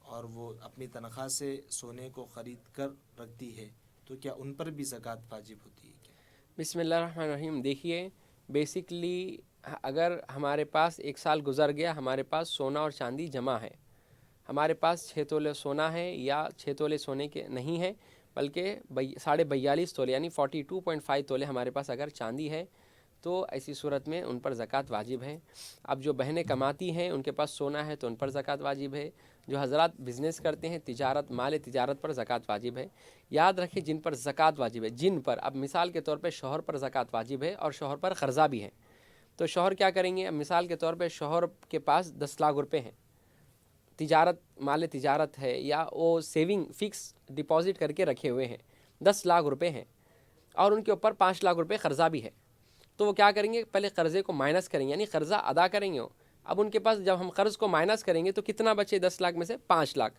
اور وہ اپنی تنخواہ سے سونے کو خرید کر رکھتی ہے، تو کیا ان پر بھی زکوٰۃ واجب ہوتی ہے کیا؟ بسم اللہ الرحمن الرحیم. دیکھیے بیسکلی اگر ہمارے پاس 1 سال گزر گیا، ہمارے پاس سونا اور چاندی جمع ہے، ہمارے پاس 6 تولے سونا ہے یا 6 تولے سونے کے نہیں ہے، بلکہ 42.5 تولے یعنی 42.5 تولے ہمارے پاس اگر چاندی ہے، تو ایسی صورت میں ان پر زکوٰۃ واجب ہے۔ اب جو بہنیں کماتی ہیں ان کے پاس سونا ہے تو ان پر زکوٰۃ واجب ہے۔ جو حضرات بزنس کرتے ہیں، تجارت، مال تجارت پر زکوٰۃ واجب ہے۔ یاد رکھیں جن پر زکوٰۃ واجب ہے، جن پر، اب مثال کے طور پہ شوہر پر زکوٰۃ واجب ہے اور شوہر پر قرضہ بھی ہے، تو شوہر کیا کریں گے؟ اب مثال کے طور پہ شوہر کے پاس 10 لاکھ روپے ہیں، تجارت، مال تجارت ہے، یا وہ سیونگ فکس ڈپازٹ کر کے رکھے ہوئے ہیں، 10 لاکھ روپے ہیں اور ان کے اوپر 5 لاکھ روپے قرضہ بھی ہے، تو وہ کیا کریں گے؟ پہلے قرضے کو مائنس کریں گے، یعنی قرضہ ادا کریں گے۔ اب ان کے پاس جب ہم قرض کو مائنس کریں گے تو کتنا بچے؟ 10 لاکھ میں سے 5 لاکھ،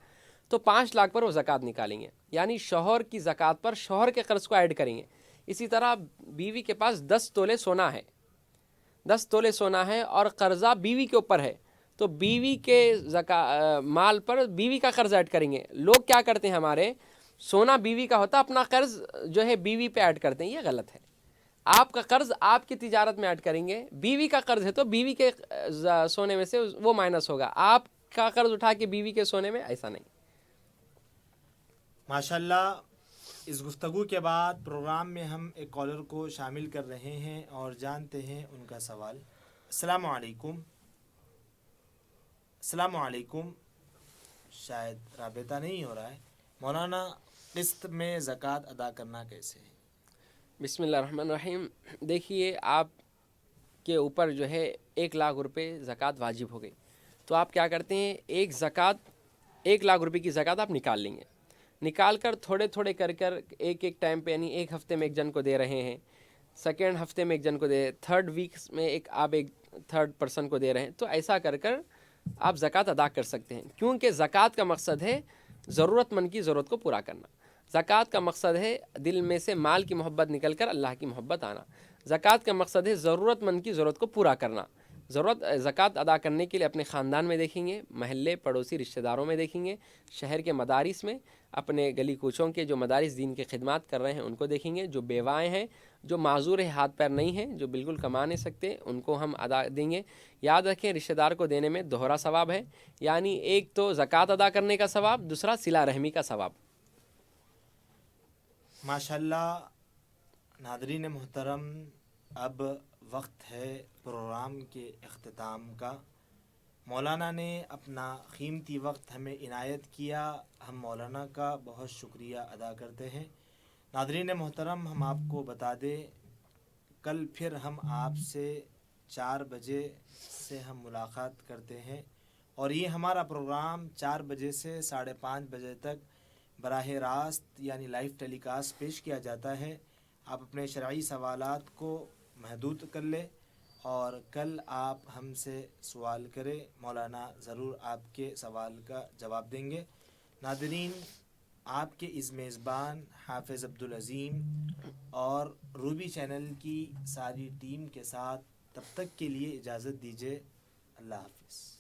تو 5 لاکھ پر وہ زکوٰۃ نکالیں گے، یعنی شوہر کی زکوٰۃ پر شوہر کے قرض کو ایڈ کریں گے۔ اسی طرح بیوی کے پاس 10 تولے سونا ہے، 10 تولے سونا ہے اور قرضہ بیوی کے اوپر ہے، تو بیوی کے مال پر بیوی کا قرض ایڈ کریں گے۔ لوگ کیا کرتے ہیں، ہمارے سونا بیوی کا ہوتا، اپنا قرض جو ہے بیوی پہ ایڈ کرتے ہیں، یہ غلط ہے۔ آپ کا قرض آپ کی تجارت میں ایڈ کریں گے، بیوی کا قرض ہے تو بیوی کے سونے میں سے وہ مائنس ہوگا، آپ کا قرض اٹھا کے بیوی کے سونے میں، ایسا نہیں۔ ماشاءاللہ، اس گفتگو کے بعد پروگرام میں ہم ایک کالر کو شامل کر رہے ہیں اور جانتے ہیں ان کا سوال۔ السلام علیکم۔ السلام علیکم، شاید رابطہ نہیں ہو رہا ہے۔ مولانا، قسط میں زکوٰۃ ادا کرنا کیسے ہے؟ بسم اللہ الرحمن الرحیم۔ دیکھیے، آپ کے اوپر جو ہے 1 لاکھ روپے زکوٰۃ واجب ہو گئی، تو آپ کیا کرتے ہیں، 1 لاکھ روپے کی زکوٰۃ آپ نکال لیں گے، نکال کر تھوڑے تھوڑے کر ایک ٹائم پہ، یعنی ایک ہفتے میں ایک جن کو دے رہے ہیں، سیکنڈ ہفتے میں ایک جن کو دے، تھرڈ ویکس میں ایک تھرڈ پرسن کو دے رہے ہیں، تو ایسا کر آپ زکوٰۃ ادا کر سکتے ہیں، کیونکہ زکوٰۃ کا مقصد ہے ضرورت مند کی ضرورت کو پورا کرنا۔ زکوٰۃ کا مقصد ہے دل میں سے مال کی محبت نکل کر اللہ کی محبت آنا۔ زکوٰۃ کا مقصد ہے ضرورت مند کی ضرورت کو پورا کرنا۔ زکوٰۃ ادا کرنے کے لیے اپنے خاندان میں دیکھیں گے، محلے پڑوسی رشتہ داروں میں دیکھیں گے، شہر کے مدارس میں، اپنے گلی کوچوں کے جو مدارس دین کی خدمات کر رہے ہیں ان کو دیکھیں گے، جو بیوائیں ہیں، جو معذور ہاتھ پیر نہیں ہیں، جو بالکل کما نہیں سکتے، ان کو ہم ادا دیں گے۔ یاد رکھیں، رشتہ دار کو دینے میں دوہرا ثواب ہے، یعنی ایک تو زکوٰۃ ادا کرنے کا ثواب، دوسرا صلہ رحمی کا ثواب۔ ماشاءاللہ، ناظرین محترم، اب وقت ہے پروگرام کے اختتام کا۔ مولانا نے اپنا قیمتی وقت ہمیں عنایت کیا، ہم مولانا کا بہت شکریہ ادا کرتے ہیں۔ ناظرین محترم، ہم آپ کو بتا دیں، کل پھر ہم آپ سے 4 بجے سے ہم ملاقات کرتے ہیں، اور یہ ہمارا پروگرام 4 بجے سے 5:30 بجے تک براہ راست یعنی لائیو ٹیلی کاسٹ پیش کیا جاتا ہے۔ آپ اپنے شرعی سوالات کو محدود کر لیں اور کل آپ ہم سے سوال کریں، مولانا ضرور آپ کے سوال کا جواب دیں گے۔ ناظرین، آپ کے اس میزبان حافظ عبدالعظیم اور روبی چینل کی ساری ٹیم کے ساتھ تب تک کے لیے اجازت دیجیے۔ اللہ حافظ۔